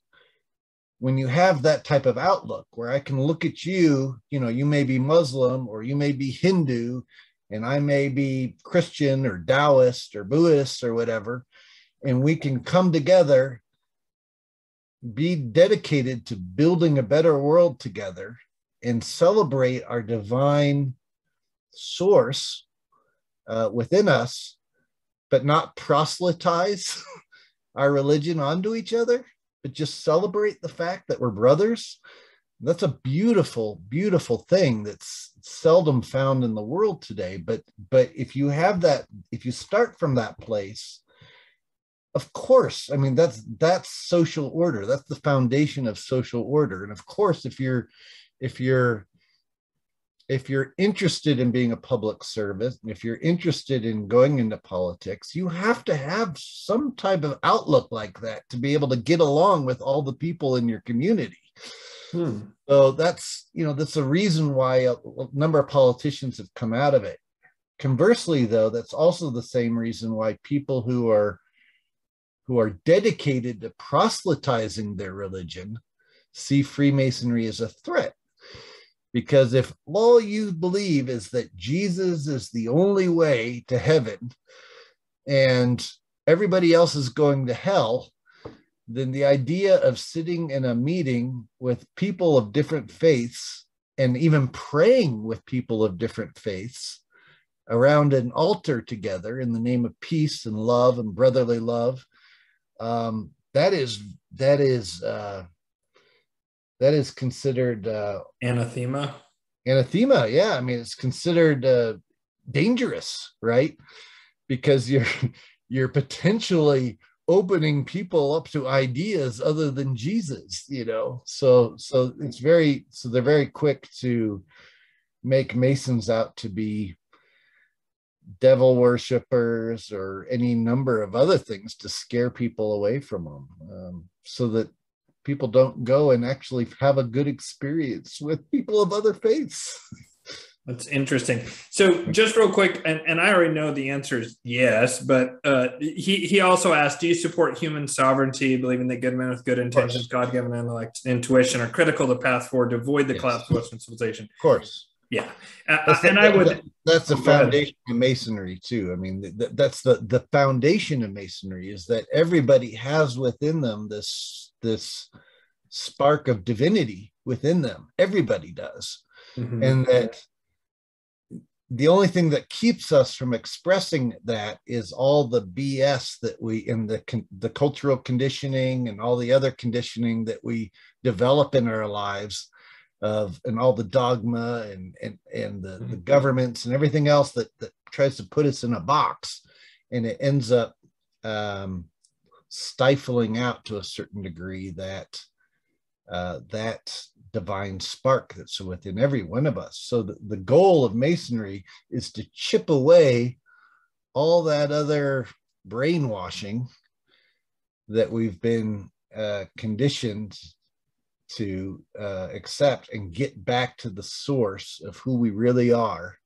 when you have that type of outlook where I can look at you, you may be Muslim or you may be Hindu, and I may be Christian or Taoist or Buddhist or whatever, and we can come together, be dedicated to building a better world together, and celebrate our divine source within us, but not proselytize our religion onto each other, but just celebrate the fact that we're brothers. That's a beautiful, beautiful thing that's seldom found in the world today. But if you have that, if you start from that place, of course, I mean, that's social order. That's the foundation of social order. And of course, if you're interested in being a public servant, if you're interested in going into politics, you have to have some type of outlook like that to be able to get along with all the people in your community. So that's a reason why a number of politicians have come out of it. Conversely, though, that's also the same reason why people who are dedicated to proselytizing their religion see Freemasonry as a threat. Because if all you believe is that Jesus is the only way to heaven and everybody else is going to hell, then the idea of sitting in a meeting with people of different faiths and even praying with people of different faiths around an altar together in the name of peace and love and brotherly love, that is considered anathema. Yeah, I mean, it's considered dangerous, right? Because you're potentially opening people up to ideas other than Jesus, So they're very quick to make Masons out to be devil worshippers or any number of other things to scare people away from them, so that people don't go and actually have a good experience with people of other faiths. That's interesting. So just real quick, and I already know the answer is yes, but he also asked, do you support human sovereignty, believing that good men with good intentions, God-given intellect, intuition are critical to the path forward to avoid the collapse of Western civilization? Of course. Yeah. That's the foundation of Masonry too. I mean, that's the foundation of Masonry, is that everybody has within them this spark of divinity within them. Everybody does. Mm-hmm. And that the only thing that keeps us from expressing that is all the BS that we, in the cultural conditioning and all the other conditioning that we develop in our lives, and all the dogma and the governments and everything else that tries to put us in a box, and it ends up stifling out to a certain degree that divine spark that's within every one of us. So the goal of Masonry is to chip away all that other brainwashing that we've been conditioned to accept, and get back to the source of who we really are,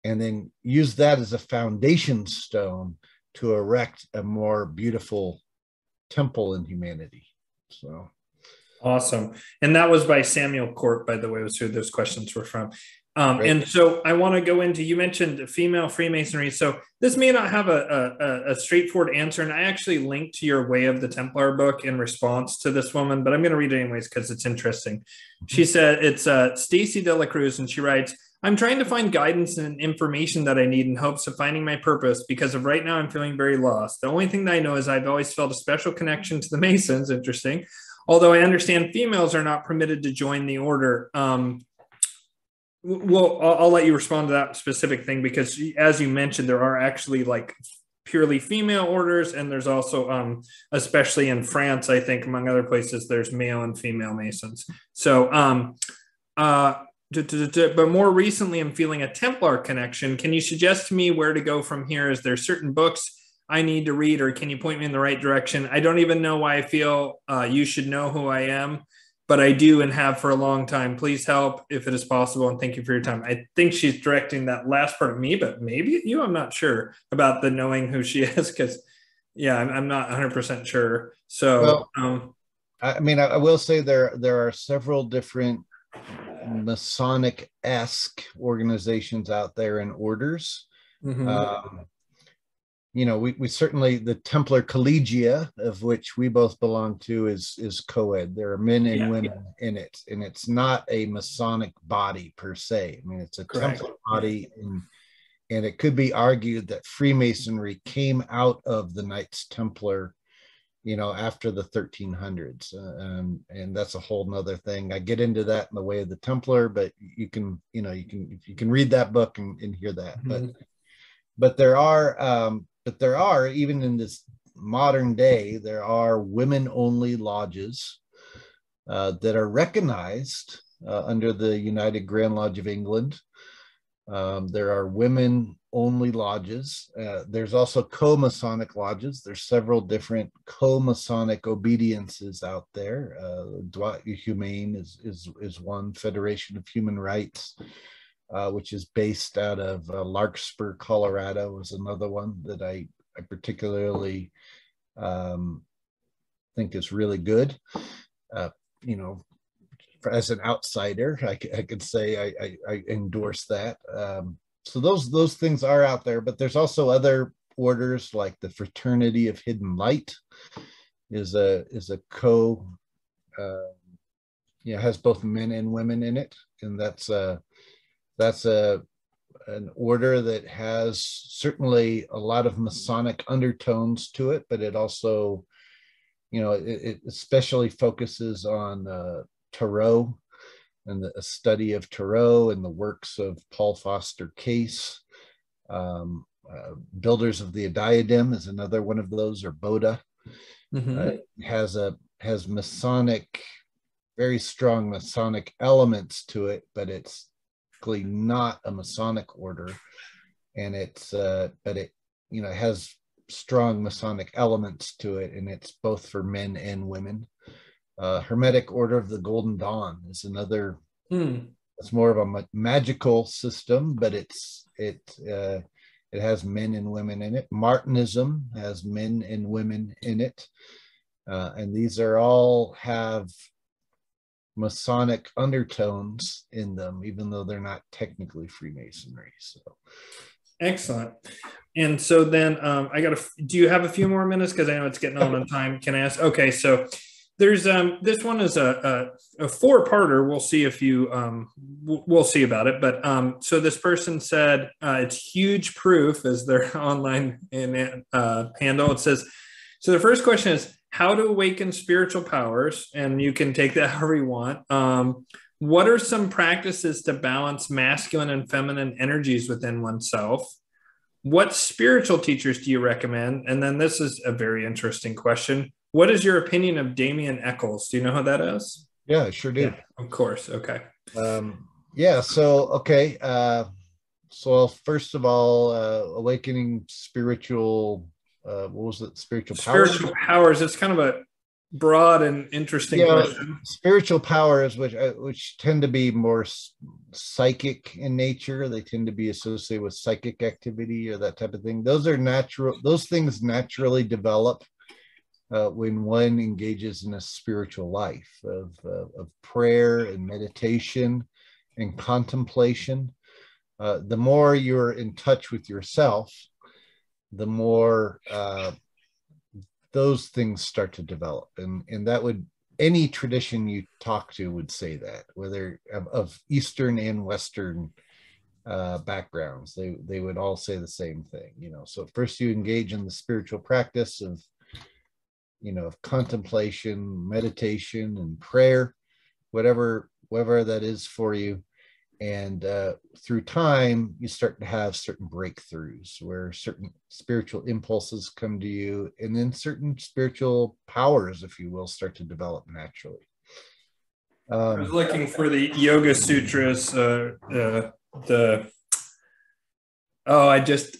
and then use that as a foundation stone to erect a more beautiful temple in humanity. So awesome. And that was by Samuel Court, by the way, was who those questions were from. And so I want to go into, you mentioned female Freemasonry. So this may not have a straightforward answer. And I actually linked to your Way of the Templar book in response to this woman, but I'm going to read it anyways because it's interesting. She said, it's Stacy De La Cruz, and she writes, I'm trying to find guidance and information that I need in hopes of finding my purpose, because of right now I'm feeling very lost. The only thing that I know is I've always felt a special connection to the Masons. Interesting. Although I understand females are not permitted to join the order. Well, I'll let you respond to that specific thing, because as you mentioned, there are actually like purely female orders, and there's also, especially in France, I think, among other places, there's male and female Masons. So, but more recently, I'm feeling a Templar connection. Can you suggest to me where to go from here? Is there certain books I need to read, or can you point me in the right direction? I don't even know why I feel you should know who I am, but I do and have for a long time. Please help if it is possible, and thank you for your time. I think she's directing that last part of me, but maybe you, I'm not sure about the knowing who she is, because, yeah, I'm not 100% sure. So, well, I mean, I will say there are several different Masonic-esque organizations out there and orders. Mm-hmm. You know, we certainly, the Templar Collegia, of which we both belong to, is co-ed. There are men and women in it, and it's not a Masonic body per se. I mean, it's a Templar body, and it could be argued that Freemasonry came out of the Knights Templar, you know, after the 1300s, and that's a whole nother thing. I get into that in the Way of the Templar, but you can read that book and hear that. Mm-hmm. But there are, even in this modern day, there are women-only lodges that are recognized under the United Grand Lodge of England. There are women-only lodges. There's also co-Masonic lodges. There's several different co-Masonic obediences out there. Droit Humain is one. Federation of Human Rights, which is based out of Larkspur, Colorado, is another one that I particularly think is really good. You know, as an outsider, I could say I endorse that. So those things are out there, but there's also other orders, like the Fraternity of Hidden Light is a has both men and women in it, and that's an order that has certainly a lot of Masonic undertones to it, but it also, you know, it especially focuses on Tarot and the study of Tarot and the works of Paul Foster Case. Builders of the Diadem is another one of those, or Boda. Mm-hmm. Has Masonic, very strong Masonic elements to it, but it's not a Masonic order, and but it, you know, has strong Masonic elements to it, and it's both for men and women. Hermetic Order of the Golden Dawn is another It's more of a magical system, but it has men and women in it. Martinism has men and women in it, and these are all have Masonic undertones in them, even though they're not technically Freemasonry. So, excellent. And so then do you have a few more minutes? Because I know it's getting on time. Can I ask? Okay, so there's this one is a four-parter. We'll see if you we'll see about it. But so this person said it's huge proof as their online handle. It says, so the first question is how to awaken spiritual powers, and you can take that however you want. What are some practices to balance masculine and feminine energies within oneself? What spiritual teachers do you recommend? And then this is a very interesting question. What is your opinion of Damien Eccles? Do you know who that is? Yeah, I sure do. Yeah, of course. Okay. Yeah. So, okay. So first of all, awakening spiritual, what was it? Spiritual powers? Spiritual powers. It's kind of a broad and interesting question. Spiritual powers, which tend to be more psychic in nature. They tend to be associated with psychic activity or that type of thing. Those are natural. Those things naturally develop when one engages in a spiritual life of prayer and meditation and contemplation. The more you're in touch with yourself, the more those things start to develop. And that would, any tradition you talk to would say that, whether of Eastern and Western backgrounds, they would all say the same thing. So first you engage in the spiritual practice of of contemplation, meditation, and prayer, whatever that is for you. And through time, you start to have certain breakthroughs where certain spiritual impulses come to you, and then certain spiritual powers, if you will, start to develop naturally. I was looking for the Yoga Sutras. I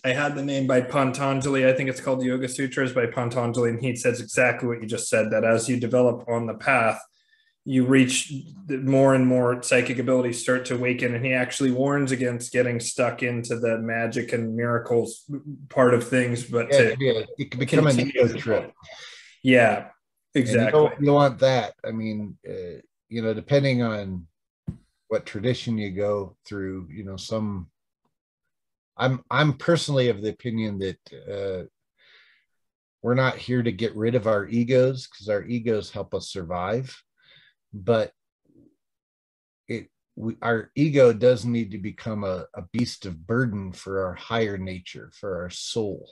had the name by Patanjali. I think it's called Yoga Sutras by Patanjali, and he says exactly what you just said, that as you develop on the path, you reach more and more psychic abilities start to awaken. And he actually warns against getting stuck into the magic and miracles part of things, but it can become an ego trip. Yeah, exactly. You don't want that. I mean, depending on what tradition you go through, I'm personally of the opinion that we're not here to get rid of our egos, because our egos help us survive. But our ego does need to become a beast of burden for our higher nature, for our soul,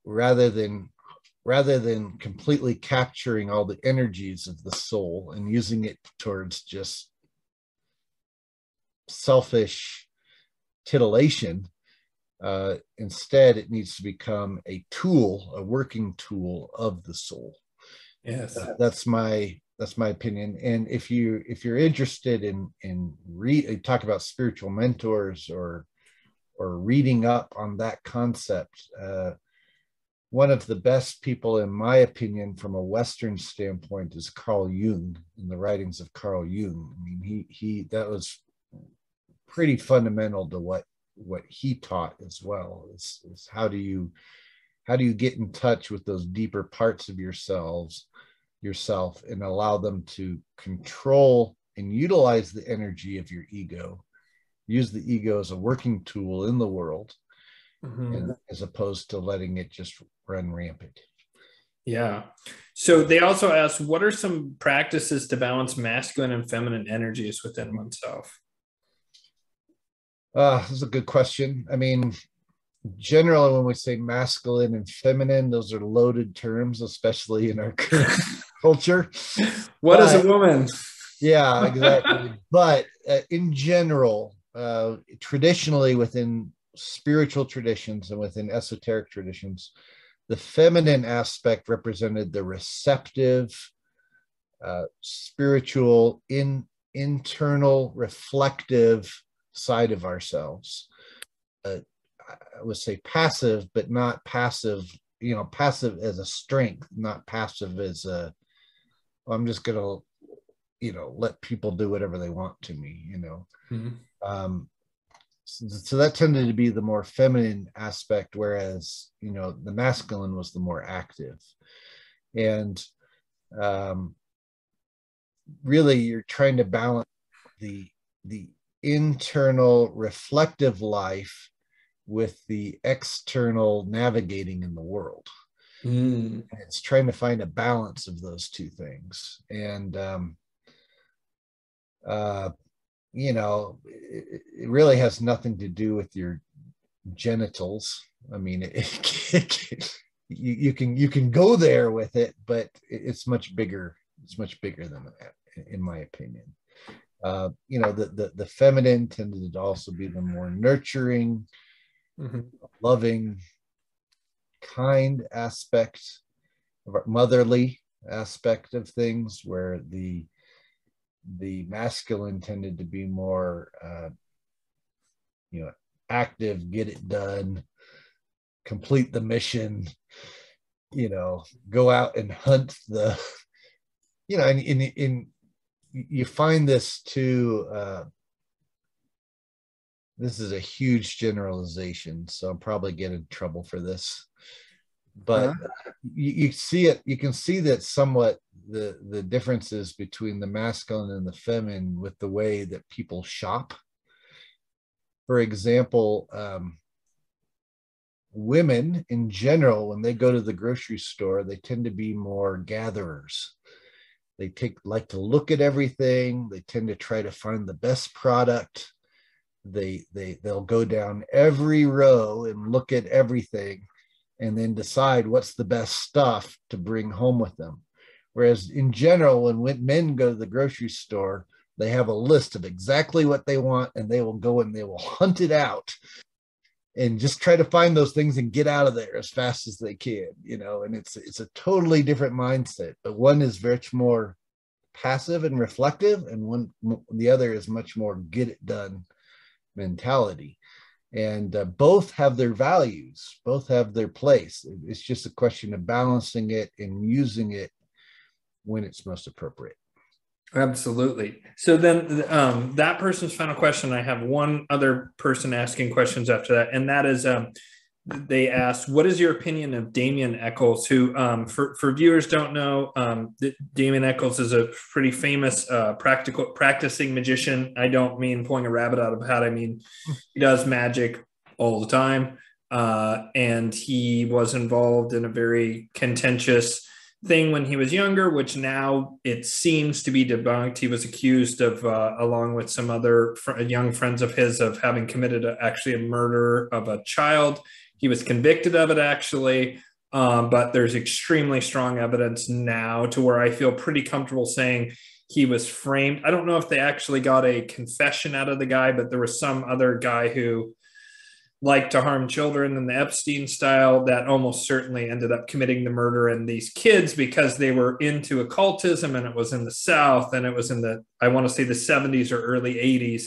rather than completely capturing all the energies of the soul and using it towards just selfish titillation. Instead, it needs to become a tool, a working tool of the soul. Yes, that's my opinion. And if you're interested in talk about spiritual mentors or reading up on that concept, one of the best people, in my opinion, from a Western standpoint, is Carl Jung, in the writings of Carl Jung. I mean, he that was pretty fundamental to what he taught as well, is how do you get in touch with those deeper parts of yourself and allow them to control and utilize the energy of your ego, use the ego as a working tool in the world, and as opposed to letting it just run rampant. Yeah. So they also ask, what are some practices to balance masculine and feminine energies within oneself? This is a good question. I mean, generally, when we say masculine and feminine, those are loaded terms, especially in our current culture. What is a woman? Yeah, exactly. But in general, traditionally within spiritual traditions and within esoteric traditions, the feminine aspect represented the receptive, spiritual, internal, reflective side of ourselves. I would say passive, but not passive, passive as a strength, not passive as I'm just going to let people do whatever they want to me, Mm-hmm. So that tended to be the more feminine aspect, whereas the masculine was the more active. And really, you're trying to balance the internal reflective life with the external navigating in the world. Mm. It's trying to find a balance of those two things. And it really has nothing to do with your genitals. I mean, you can go there with it, but it's much bigger. It's much bigger than that, in my opinion. The feminine tended to also be the more nurturing, Mm-hmm. loving, kind aspect of our motherly aspect of things, where the masculine tended to be more active, get it done, complete the mission, go out and hunt the in you find this too. This is a huge generalization, so I'm probably getting in trouble for this, but you see it. You can see that somewhat the differences between the masculine and the feminine with the way that people shop. For example, women in general, when they go to the grocery store, they tend to be more gatherers. They like to look at everything. They tend to try to find the best product. They'll go down every row and look at everything, and then decide what's the best stuff to bring home with them. Whereas in general, when men go to the grocery store, they have a list of exactly what they want, and they will go and they will hunt it out and just try to find those things and get out of there as fast as they can, and it's a totally different mindset. But one is very much more passive and reflective, and the other is much more get it done mentality. And both have their values, both have their place. It's just a question of balancing it and using it when it's most appropriate. Absolutely. So then that person's final question, I have one other person asking questions after that, and that is they asked, what is your opinion of Damien Eccles, who for viewers don't know, Damien Eccles is a pretty famous practicing magician. I don't mean pulling a rabbit out of a hat. I mean, he does magic all the time. And he was involved in a very contentious thing when he was younger, which now it seems to be debunked. He was accused of, along with some other young friends of his, of having committed actually a murder of a child. He was convicted of it, actually, but there's extremely strong evidence now to where I feel pretty comfortable saying he was framed. I don't know if they actually got a confession out of the guy, but there was some other guy who liked to harm children in the Epstein style that almost certainly ended up committing the murder. And these kids, because they were into occultism, and it was in the South, and it was in the, I want to say the 70s or early 80s,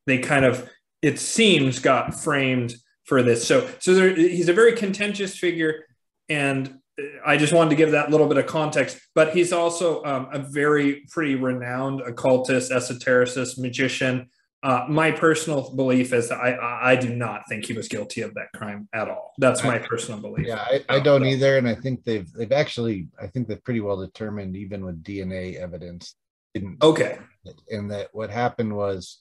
they kind of, it seems, got framed for this. So he's a very contentious figure, and I just wanted to give that little bit of context. But he's also a very pretty renowned occultist, esotericist, magician. My personal belief is that I do not think he was guilty of that crime at all. That's my personal belief. Yeah, I don't either, and I think they've actually, I think they've pretty well determined, even with DNA evidence, okay, and that what happened was,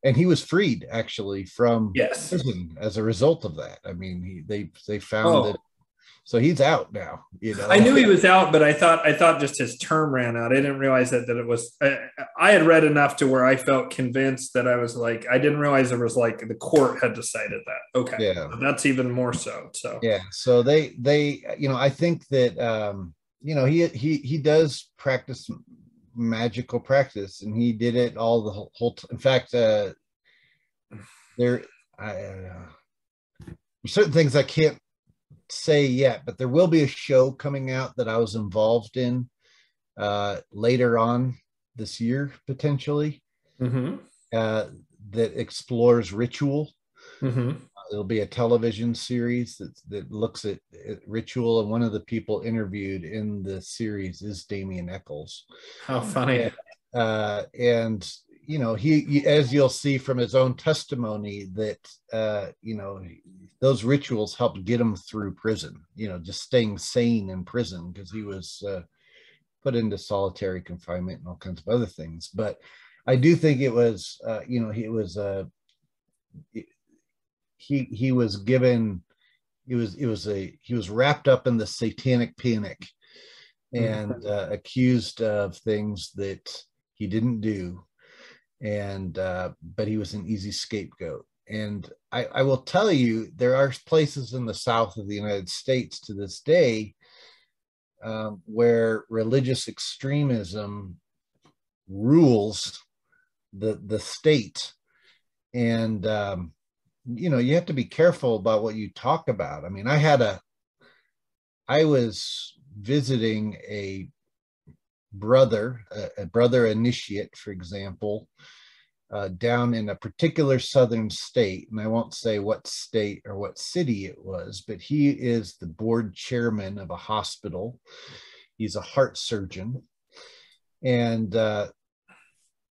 and he was freed actually from prison as a result of that. I mean, they found that. So he's out now, I knew he was out, but I thought just his term ran out. I didn't realize that it was, I had read enough to where I felt convinced that I was like, I didn't realize there was like the court had decided that. Okay. Yeah. So that's even more so. So, yeah. So they, I think that, he does practice magical practice, and he did it all the whole in fact, there's certain things I can't say yet, but there will be a show coming out that I was involved in later on this year, potentially, that explores ritual. It'll be a television series that looks at ritual, and one of the people interviewed in the series is Damien Eccles. How funny. And he, as you'll see from his own testimony, that those rituals helped get him through prison, just staying sane in prison, because he was put into solitary confinement and all kinds of other things. But I do think it was he was given, he was wrapped up in the satanic panic and accused of things that he didn't do, and but he was an easy scapegoat. And I will tell you, there are places in the South of the United States to this day where religious extremism rules the state, and you have to be careful about what you talk about. I mean, I was visiting a brother initiate, for example, down in a particular southern state, and I won't say what state or what city it was, but he is the board chairman of a hospital. He's a heart surgeon. And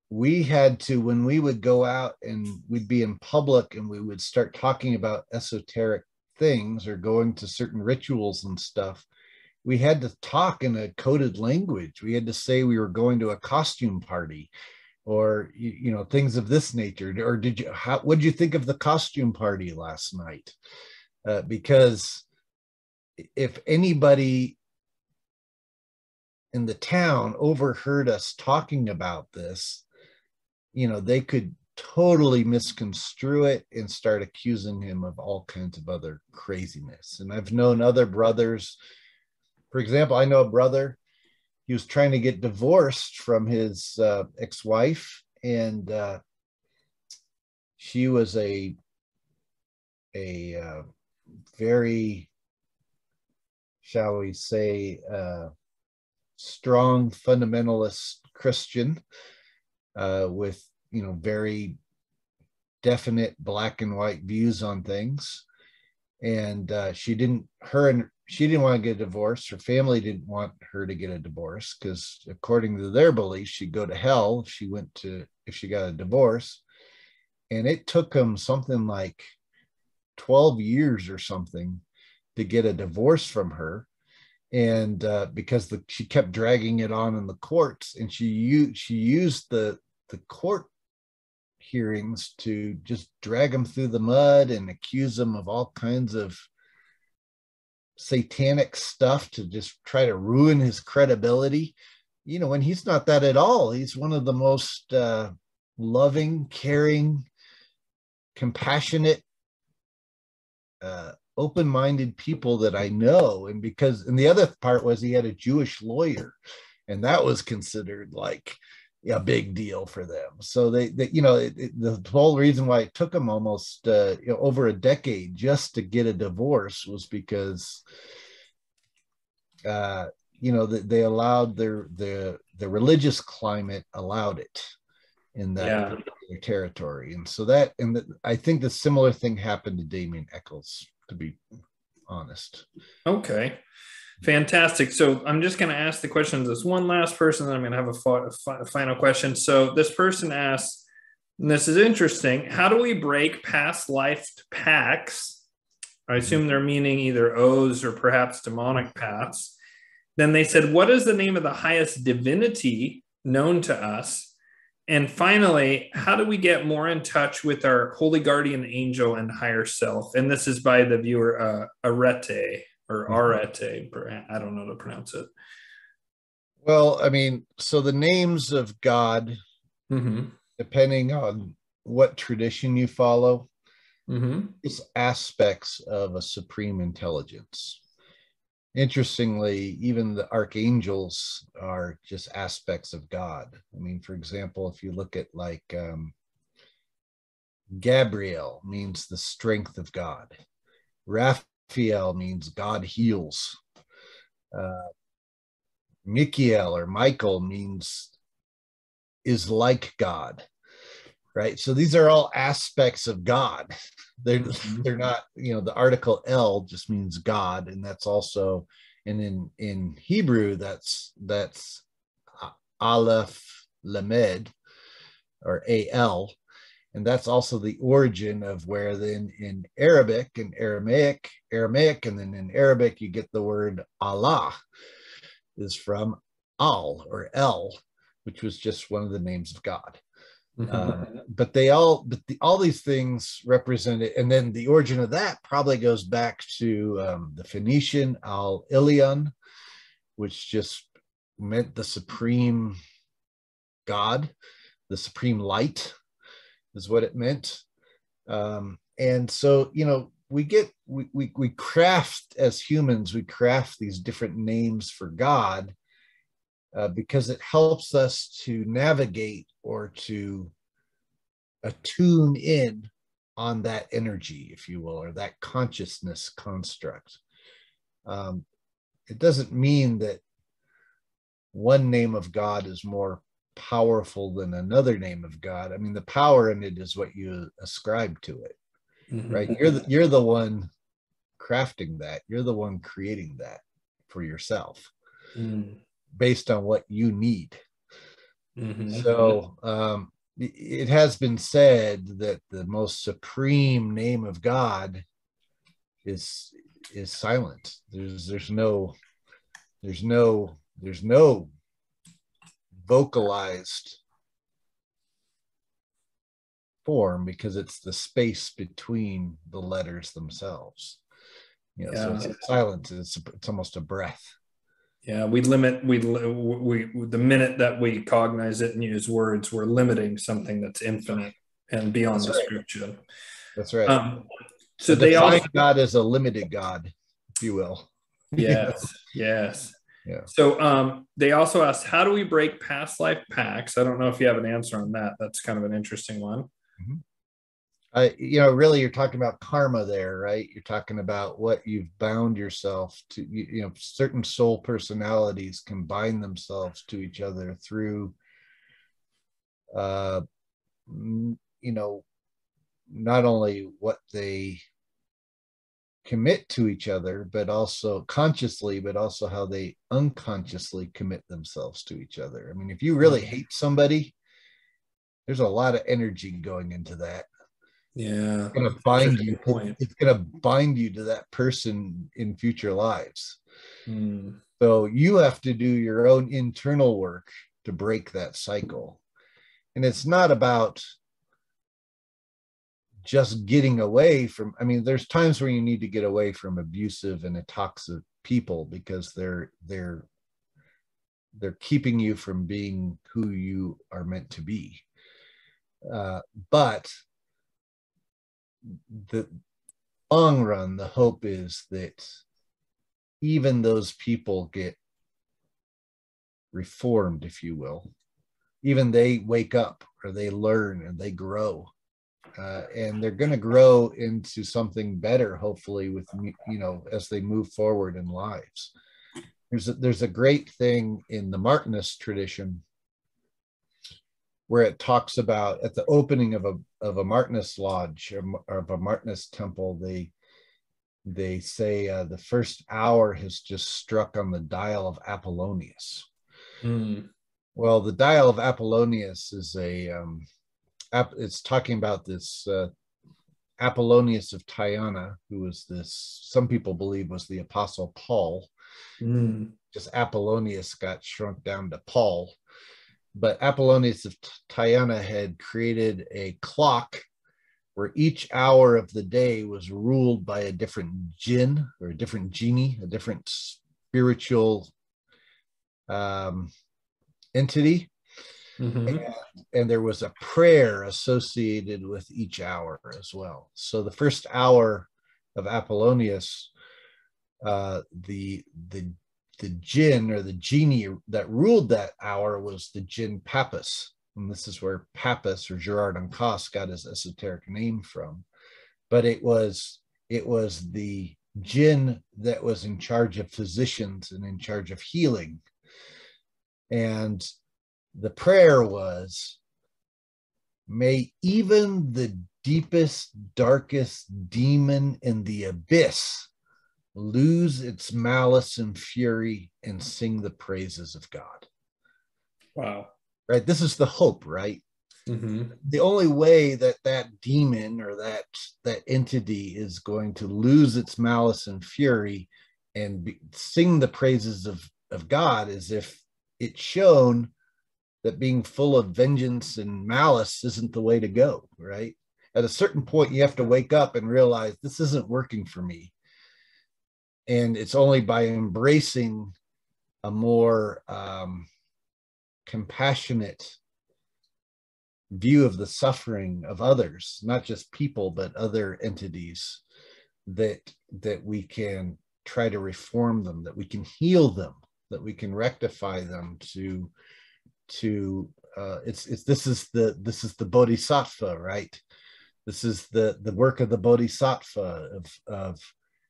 we had to, when we would go out and we'd be in public and we would start talking about esoteric things or going to certain rituals and stuff, we had to talk in a coded language. We had to say we were going to a costume party, or things of this nature. Or what did you think of the costume party last night? Because if anybody in the town overheard us talking about this, they could totally misconstrue it and start accusing him of all kinds of other craziness. And I've known other brothers. For example, I know a brother, he was trying to get divorced from his ex-wife, and she was a very, shall we say, strong fundamentalist Christian with very definite black and white views on things. And she didn't want to get a divorce. Her family didn't want her to get a divorce, because according to their beliefs, she'd go to hell if she got a divorce. And it took them something like 12 years or something to get a divorce from her. And because she kept dragging it on in the courts, and she used the court hearings to just drag him through the mud and accuse him of all kinds of satanic stuff to just try to ruin his credibility, when he's not that at all. He's one of the most loving, caring, compassionate, open-minded people that I know. And the other part was he had a Jewish lawyer, and that was considered like a big deal for them. So the whole reason why it took them almost over a decade just to get a divorce was because they allowed the religious climate allowed it in that particular territory. And so I think the similar thing happened to Damien Eccles, to be honest. Okay. Fantastic. So I'm just going to ask the questions. This one last person, then I'm going to have a final question. So this person asks, and this is interesting, how do we break past life pacts? I assume they're meaning either oaths or perhaps demonic paths. Then they said, what is the name of the highest divinity known to us? And finally, how do we get more in touch with our holy guardian angel and higher self? And this is by the viewer Arete. Or Arete, I don't know how to pronounce it. Well, I mean, so the names of God, depending on what tradition you follow, is aspects of a supreme intelligence. Interestingly, even the archangels are just aspects of God. I mean, for example, if you look at like Gabriel means the strength of God. Raphael means God heals. Michael or Michael means is like God, right? So these are all aspects of God. They're not, the article El just means God, and that's also, and in Hebrew that's Aleph, Lamed, or Al. And that's also the origin of where then in Arabic and Aramaic, and then in Arabic, you get the word Allah is from Al or El, which was just one of the names of God. But all these things represent it. And then the origin of that probably goes back to the Phoenician Al Ilion, which just meant the supreme God, the supreme light is what it meant. And so, we craft, as humans, we craft these different names for God because it helps us to navigate or to attune in on that energy, if you will, or that consciousness construct. It doesn't mean that one name of God is more powerful than another name of God. I mean, the power in it is what you ascribe to it, right? You're the one crafting that. You're the one creating that for yourself based on what you need. So it has been said that the most supreme name of God is silent. There's no vocalized form because it's the space between the letters themselves. So it's silent. It's almost a breath. Yeah, we the minute that we cognize it and use words, we're limiting something that's infinite and beyond description. That's right. So they also God is a limited God, if you will. Yes. Yes. Yeah. So they also asked, how do we break past life pacts? I don't know if you have an answer on that. That's kind of an interesting one. Really, you're talking about karma there, right? You're talking about what you've bound yourself to. Certain soul personalities can bind themselves to each other through, not only what they commit to each other, but also consciously, but also how they unconsciously commit themselves to each other. I mean, if you really hate somebody, there's a lot of energy going into that. Yeah, it's going to bind you. It's going to bind you to that person in future lives. So you have to do your own internal work to break that cycle. And it's not about just getting away from, there's times where you need to get away from abusive and toxic people because they're keeping you from being who you are meant to be. But the long run, the hope is that even those people get reformed, if you will. Even they wake up or they learn and they grow. And they're going to grow into something better, hopefully, with as they move forward in lives. There's a great thing in the Martinist tradition where it talks about at the opening of a Martinist lodge or of a Martinist temple, they say the first hour has just struck on the dial of Apollonius. Well, the dial of Apollonius is it's talking about this Apollonius of Tyana, who was some people believe was the Apostle Paul. Just Apollonius got shrunk down to Paul. But Apollonius of Tyana had created a clock where each hour of the day was ruled by a different jinn or a different genie, a different spiritual entity. And there was a prayer associated with each hour as well. So the first hour of Apollonius, the jinn or the genie that ruled that hour was the jinn Pappus. And this is where Pappus or Gerard Uncas got his esoteric name from. But it was the jinn that was in charge of physicians and in charge of healing. And the prayer was, may even the deepest, darkest demon in the abyss lose its malice and fury and sing the praises of God. Wow. right? This is the hope, right? Mm-hmm. The only way that that demon or that entity is going to lose its malice and fury and sing the praises of God is if it's shown that being full of vengeance and malice isn't the way to go, right? At a certain point, you have to wake up and realize this isn't working for me. And it's only by embracing a more compassionate view of the suffering of others, not just people, but other entities, that we can try to reform them, that we can heal them, that we can rectify them it's this is the bodhisattva, right? This is the work of the bodhisattva of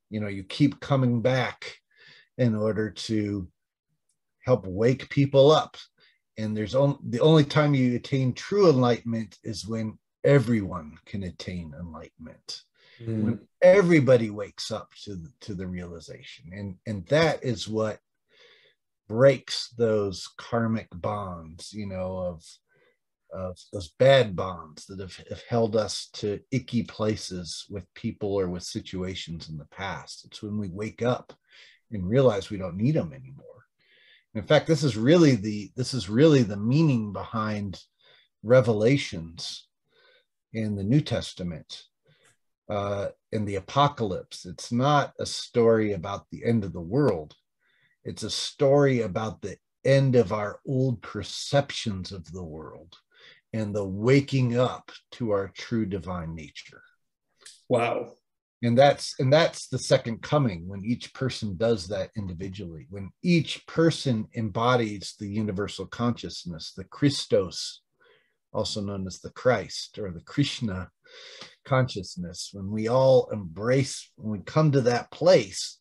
you keep coming back in order to help wake people up. And the only time you attain true enlightenment is when everyone can attain enlightenment, when everybody wakes up to the realization, and that is what breaks those karmic bonds, of those bad bonds that have held us to icky places with people or with situations in the past. It's when we wake up and realize we don't need them anymore. In fact, this is really the meaning behind Revelations in the New Testament, in the Apocalypse. It's not a story about the end of the world. It's a story about the end of our old perceptions of the world and the waking up to our true divine nature. Wow. And that's the second coming, when each person does that individually, when each person embodies the universal consciousness, the Christos, also known as the Christ or the Krishna consciousness. When we all embrace, when we come to that place,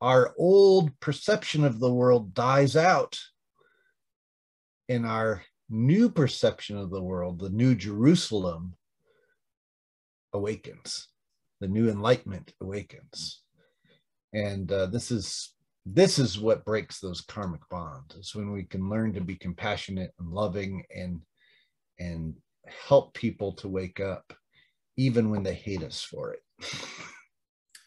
our old perception of the world dies out, and our new perception of the world, the new Jerusalem, awakens. The new enlightenment awakens. And this is what breaks those karmic bonds. It's when we can learn to be compassionate and loving and help people to wake up, even when they hate us for it.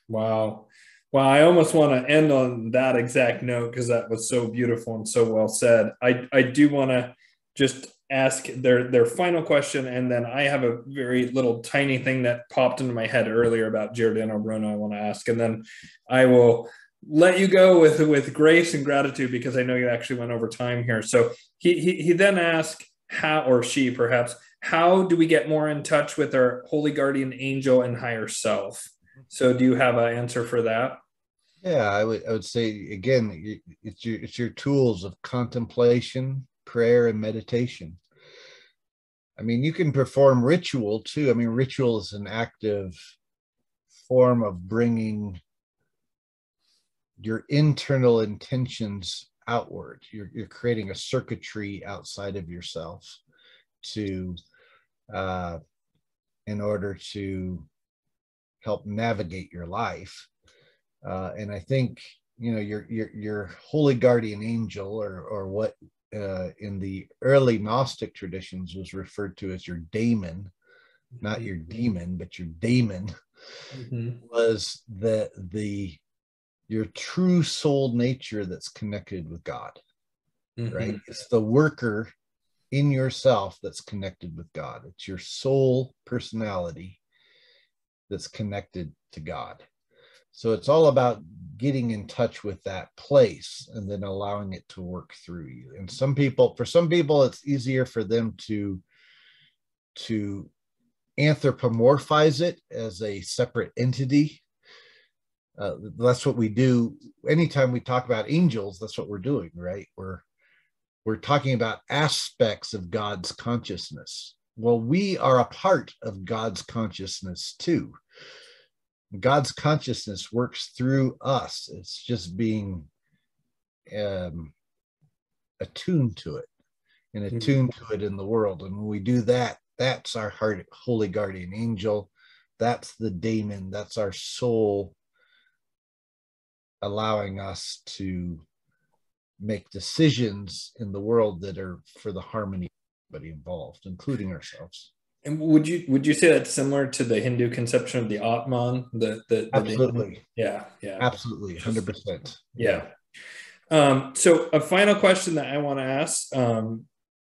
Wow. Well, I almost want to end on that exact note because that was so beautiful and so well said. I do want to just ask their final question, and then I have a very little tiny thing that popped into my head earlier about Giordano Bruno I want to ask, and then I will let you go with grace and gratitude because I know you actually went over time here. So he then asked how, or she perhaps, how do we get more in touch with our holy guardian angel and higher self? So do you have an answer for that? Yeah, I would say again, it's your tools of contemplation, prayer, and meditation. I mean, you can perform ritual too. I mean, ritual is an active form of bringing your internal intentions outward. You're creating a circuitry outside of yourself to in order to help navigate your life. And I think your holy guardian angel, or what in the early Gnostic traditions was referred to as your daemon, not your demon, but your daemon, was your true soul nature that's connected with God, right? It's the worker in yourself that's connected with God. It's your soul personality that's connected to God. So it's all about getting in touch with that place and then allowing it to work through you. And for some people, it's easier for them to anthropomorphize it as a separate entity. That's what we do. Anytime we talk about angels, that's what we're doing, right? We're talking about aspects of God's consciousness. Well, we are a part of God's consciousness too. God's consciousness works through us. It's just being attuned to it and attuned to it in the world. And when we do that, that's our holy guardian angel. That's the daemon. That's our soul allowing us to make decisions in the world that are for the harmony of everybody involved, including ourselves. And would you say that's similar to the Hindu conception of the Atman? Absolutely. Yeah. Absolutely. 100%. Yeah. So a final question that I want to ask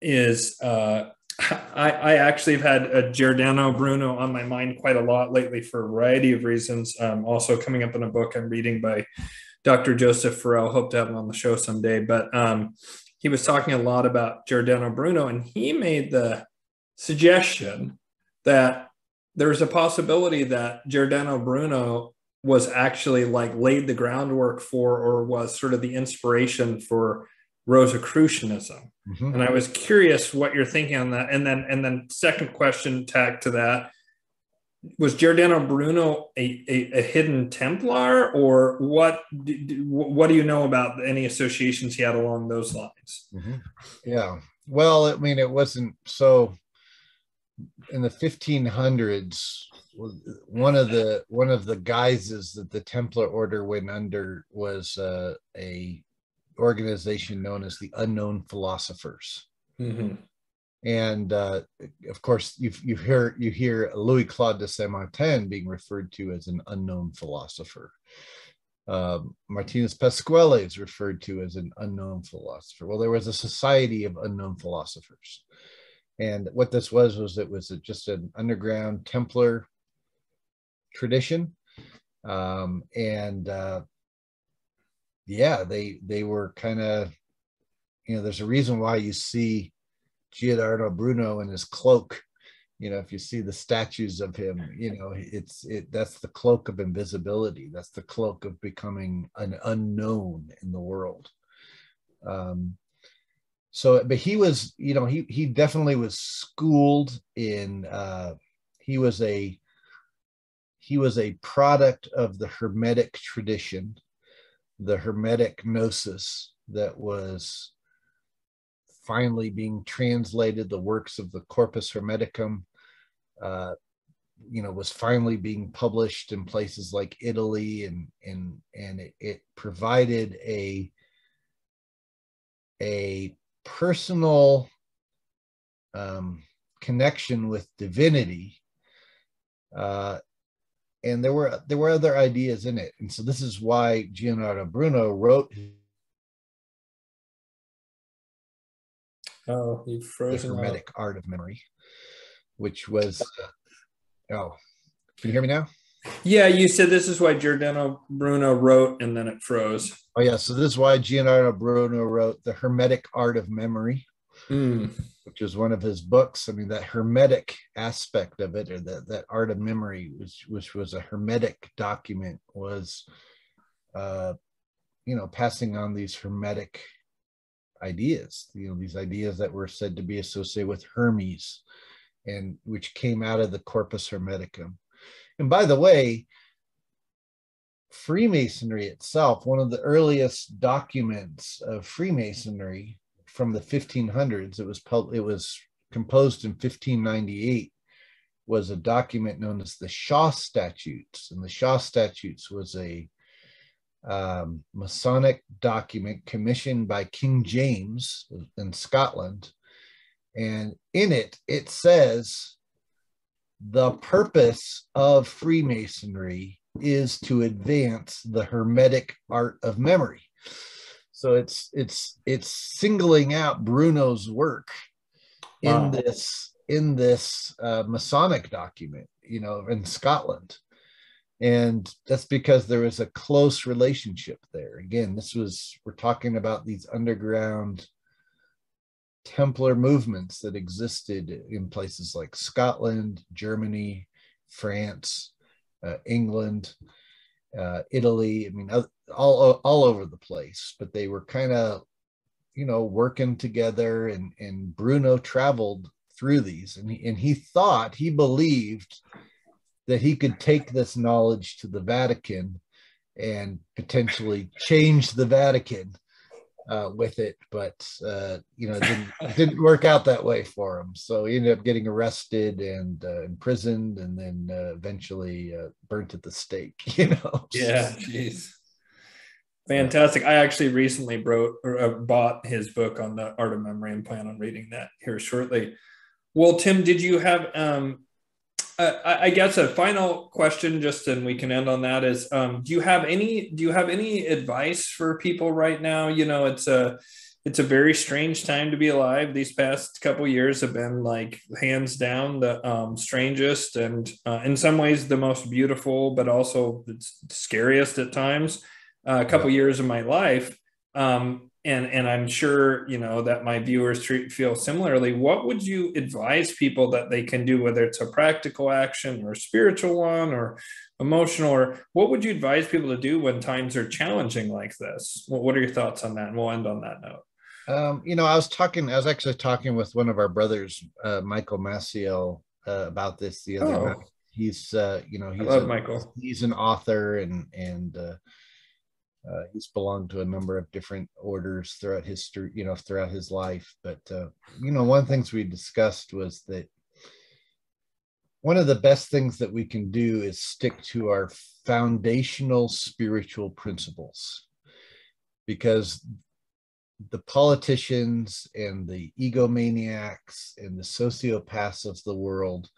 is I actually have had Giordano Bruno on my mind quite a lot lately for a variety of reasons. Also coming up in a book I'm reading by Dr. Joseph Farrell. Hope to have him on the show someday. But he was talking a lot about Giordano Bruno, and he made the suggestion that there's a possibility that Giordano Bruno was actually like laid the groundwork for, or was sort of the inspiration for Rosicrucianism. Mm-hmm. And I was curious what you're thinking on that. And then second question tagged to that, was Giordano Bruno a hidden Templar, or what do you know about any associations he had along those lines? Mm-hmm. Yeah. Well, I mean, it wasn't so in the 1500s. One of the guises that the Templar order went under was a organization known as the Unknown Philosophers. Mm-hmm. And of course, you hear Louis Claude de Saint-Martin being referred to as an unknown philosopher. Martinus Pasquale is referred to as an unknown philosopher. Well, there was a society of unknown philosophers, and what this was it was just an underground Templar tradition, they were kind of, there's a reason why you see Giordano Bruno in his cloak. If you see the statues of him, that's the cloak of invisibility. That's the cloak of becoming an unknown in the world. But he was, he definitely was schooled in, he was a product of the Hermetic tradition, the Hermetic gnosis that was finally being translated. The works of the Corpus Hermeticum, was finally being published in places like Italy, and it provided a personal connection with divinity. And there were other ideas in it. And so this is why Giordano Bruno wrote you've frozen the Hermetic Art of Memory, which was, can you hear me now? Yeah, you said this is why Giordano Bruno wrote, and then it froze. Oh yeah, so this is why Giordano Bruno wrote the Hermetic Art of Memory. Which is one of his books. I mean, that Hermetic aspect of it, or that art of memory, which was a Hermetic document, was, passing on these Hermetic ideas, these ideas that were said to be associated with Hermes, and which came out of the Corpus Hermeticum. And by the way, Freemasonry itself, one of the earliest documents of Freemasonry, from the 1500s, it was composed in 1598, was a document known as the Shaw Statutes. And the Shaw Statutes was a Masonic document commissioned by King James in Scotland. And in it, it says the purpose of Freemasonry is to advance the Hermetic art of memory. So it's singling out Bruno's work in this Masonic document, in Scotland, and that's because there was a close relationship there. Again, we're talking about these underground Templar movements that existed in places like Scotland, Germany, France, England, Italy. I mean, all over the place, but they were kind of, working together, and Bruno traveled through these, and he believed that he could take this knowledge to the Vatican and potentially change the Vatican with it, but it didn't work out that way for him. So he ended up getting arrested and imprisoned, and then eventually burnt at the stake. Yeah, jeez. Fantastic. I actually recently bought his book on the art of memory and plan on reading that here shortly. Well, Tim, did you have I guess a final question, just and we can end on that is, do you have any advice for people right now? It's a very strange time to be alive. These past couple years have been like hands down the strangest and in some ways the most beautiful, but also the scariest at times. A couple years of my life. And I'm sure that my viewers feel similarly. What would you advise people that they can do, whether it's a practical action or a spiritual one or emotional, or what would you advise people to do when times are challenging like this? What are your thoughts on that? And we'll end on that note. I was actually talking with one of our brothers, Michael Maciel, about this the other night. He's, I love Michael. He's an author and he's belonged to a number of different orders throughout history, throughout his life. But, one of the things we discussed was that one of the best things that we can do is stick to our foundational spiritual principles, because the politicians and the egomaniacs and the sociopaths of the world,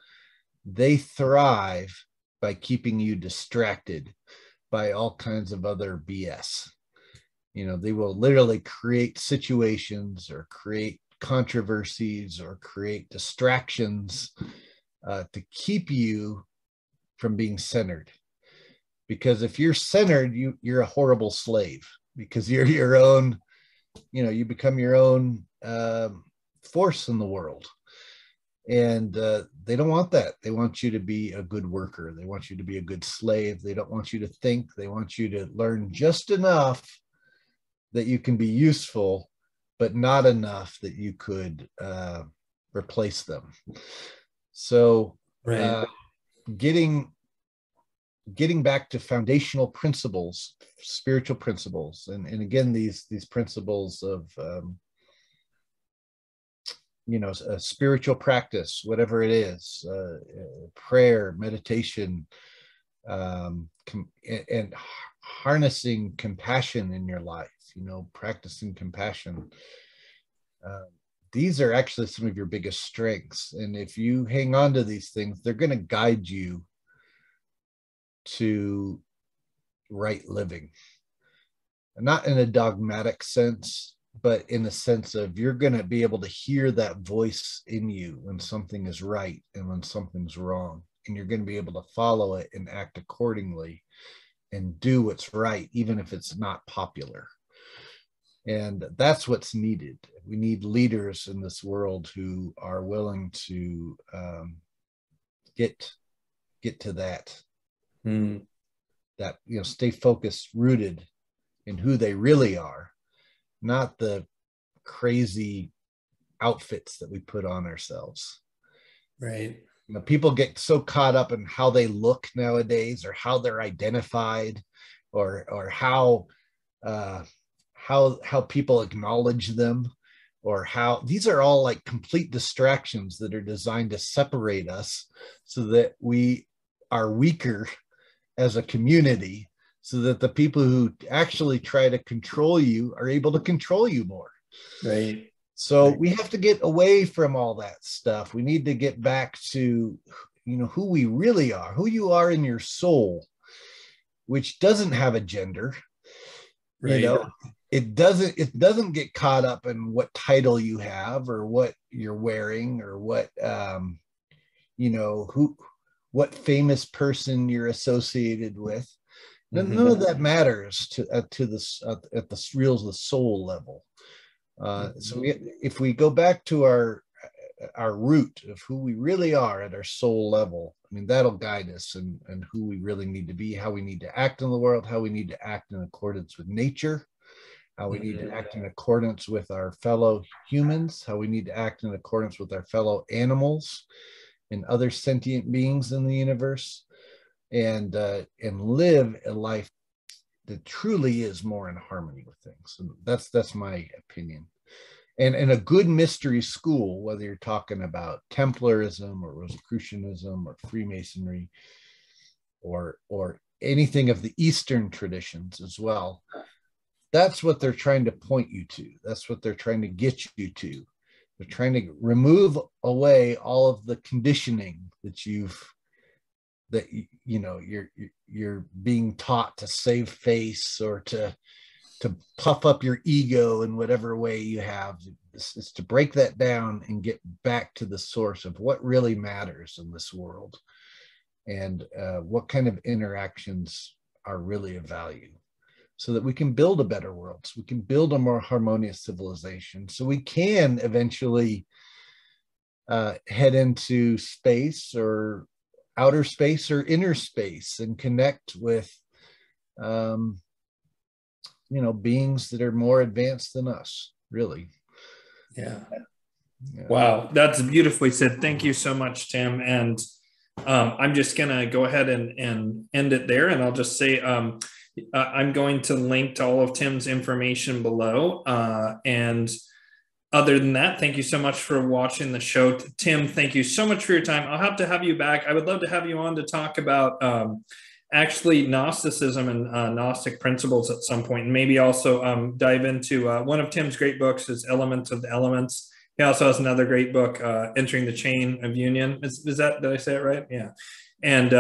they thrive by keeping you distracted by all kinds of other BS. They will literally create situations or create controversies or create distractions to keep you from being centered. Because if you're centered, you're a horrible slave, because you're your own, you become your own force in the world. And they don't want that. They want you to be a good worker. They want you to be a good slave. They don't want you to think. They want you to learn just enough that you can be useful, but not enough that you could replace them. So getting back to foundational principles, spiritual principles, and again, these principles of a spiritual practice, whatever it is, prayer, meditation, and harnessing compassion in your life, practicing compassion. These are actually some of your biggest strengths. And if you hang on to these things, they're going to guide you to right living. Not in a dogmatic sense, but in the sense of you're going to be able to hear that voice in you when something is right and when something's wrong. And you're going to be able to follow it and act accordingly and do what's right, even if it's not popular. And that's what's needed. We need leaders in this world who are willing to get to that. That, stay focused, rooted in who they really are, not the crazy outfits that we put on ourselves. Right. People get so caught up in how they look nowadays, or how they're identified, or how people acknowledge them, or how these are all like complete distractions that are designed to separate us so that we are weaker as a community, so that the people who actually try to control you are able to control you more. Right. So we have to get away from all that stuff. We need to get back to, who we really are, who you are in your soul, which doesn't have a gender. Right. It doesn't get caught up in what title you have or what you're wearing or what, what famous person you're associated with. None of that matters at the real soul level. So if we go back to our root of who we really are at our soul level, that'll guide us and who we really need to be, how we need to act in the world, how we need to act in accordance with nature, how we need to act in accordance with our fellow humans, how we need to act in accordance with our fellow animals and other sentient beings in the universe. And live a life that truly is more in harmony with things. And that's my opinion. And in a good mystery school, whether you're talking about Templarism or Rosicrucianism or Freemasonry or anything of the Eastern traditions as well, that's what they're trying to point you to. That's what they're trying to get you to. They're trying to remove away all of the conditioning that you're being taught to save face or to puff up your ego in whatever way you have. It's to break that down and get back to the source of what really matters in this world, and what kind of interactions are really of value, so that we can build a better world, so we can build a more harmonious civilization, so we can eventually head into space or outer space or inner space and connect with beings that are more advanced than us, really. Yeah. Wow, that's beautifully said. Thank you so much, Tim. And I'm just going to go ahead and end it there. And I'll just say I'm going to link to all of Tim's information below. And other than that, thank you so much for watching the show. Tim, thank you so much for your time. I'll have to have you back. I would love to have you on to talk about actually Gnosticism and Gnostic principles at some point, and maybe also dive into one of Tim's great books is Elements of the Elements. He also has another great book, Entering the Chain of Union. Is that, did I say it right? Yeah. And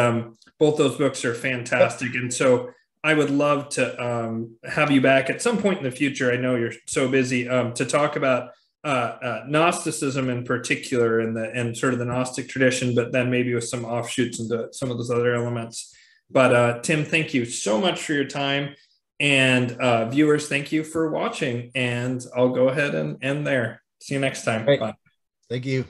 both those books are fantastic. And so I would love to have you back at some point in the future. I know you're so busy to talk about Gnosticism in particular and sort of the Gnostic tradition, but then maybe with some offshoots into some of those other elements. But Tim, thank you so much for your time. And viewers, thank you for watching. And I'll go ahead and end there. See you next time. Great. Bye. Thank you.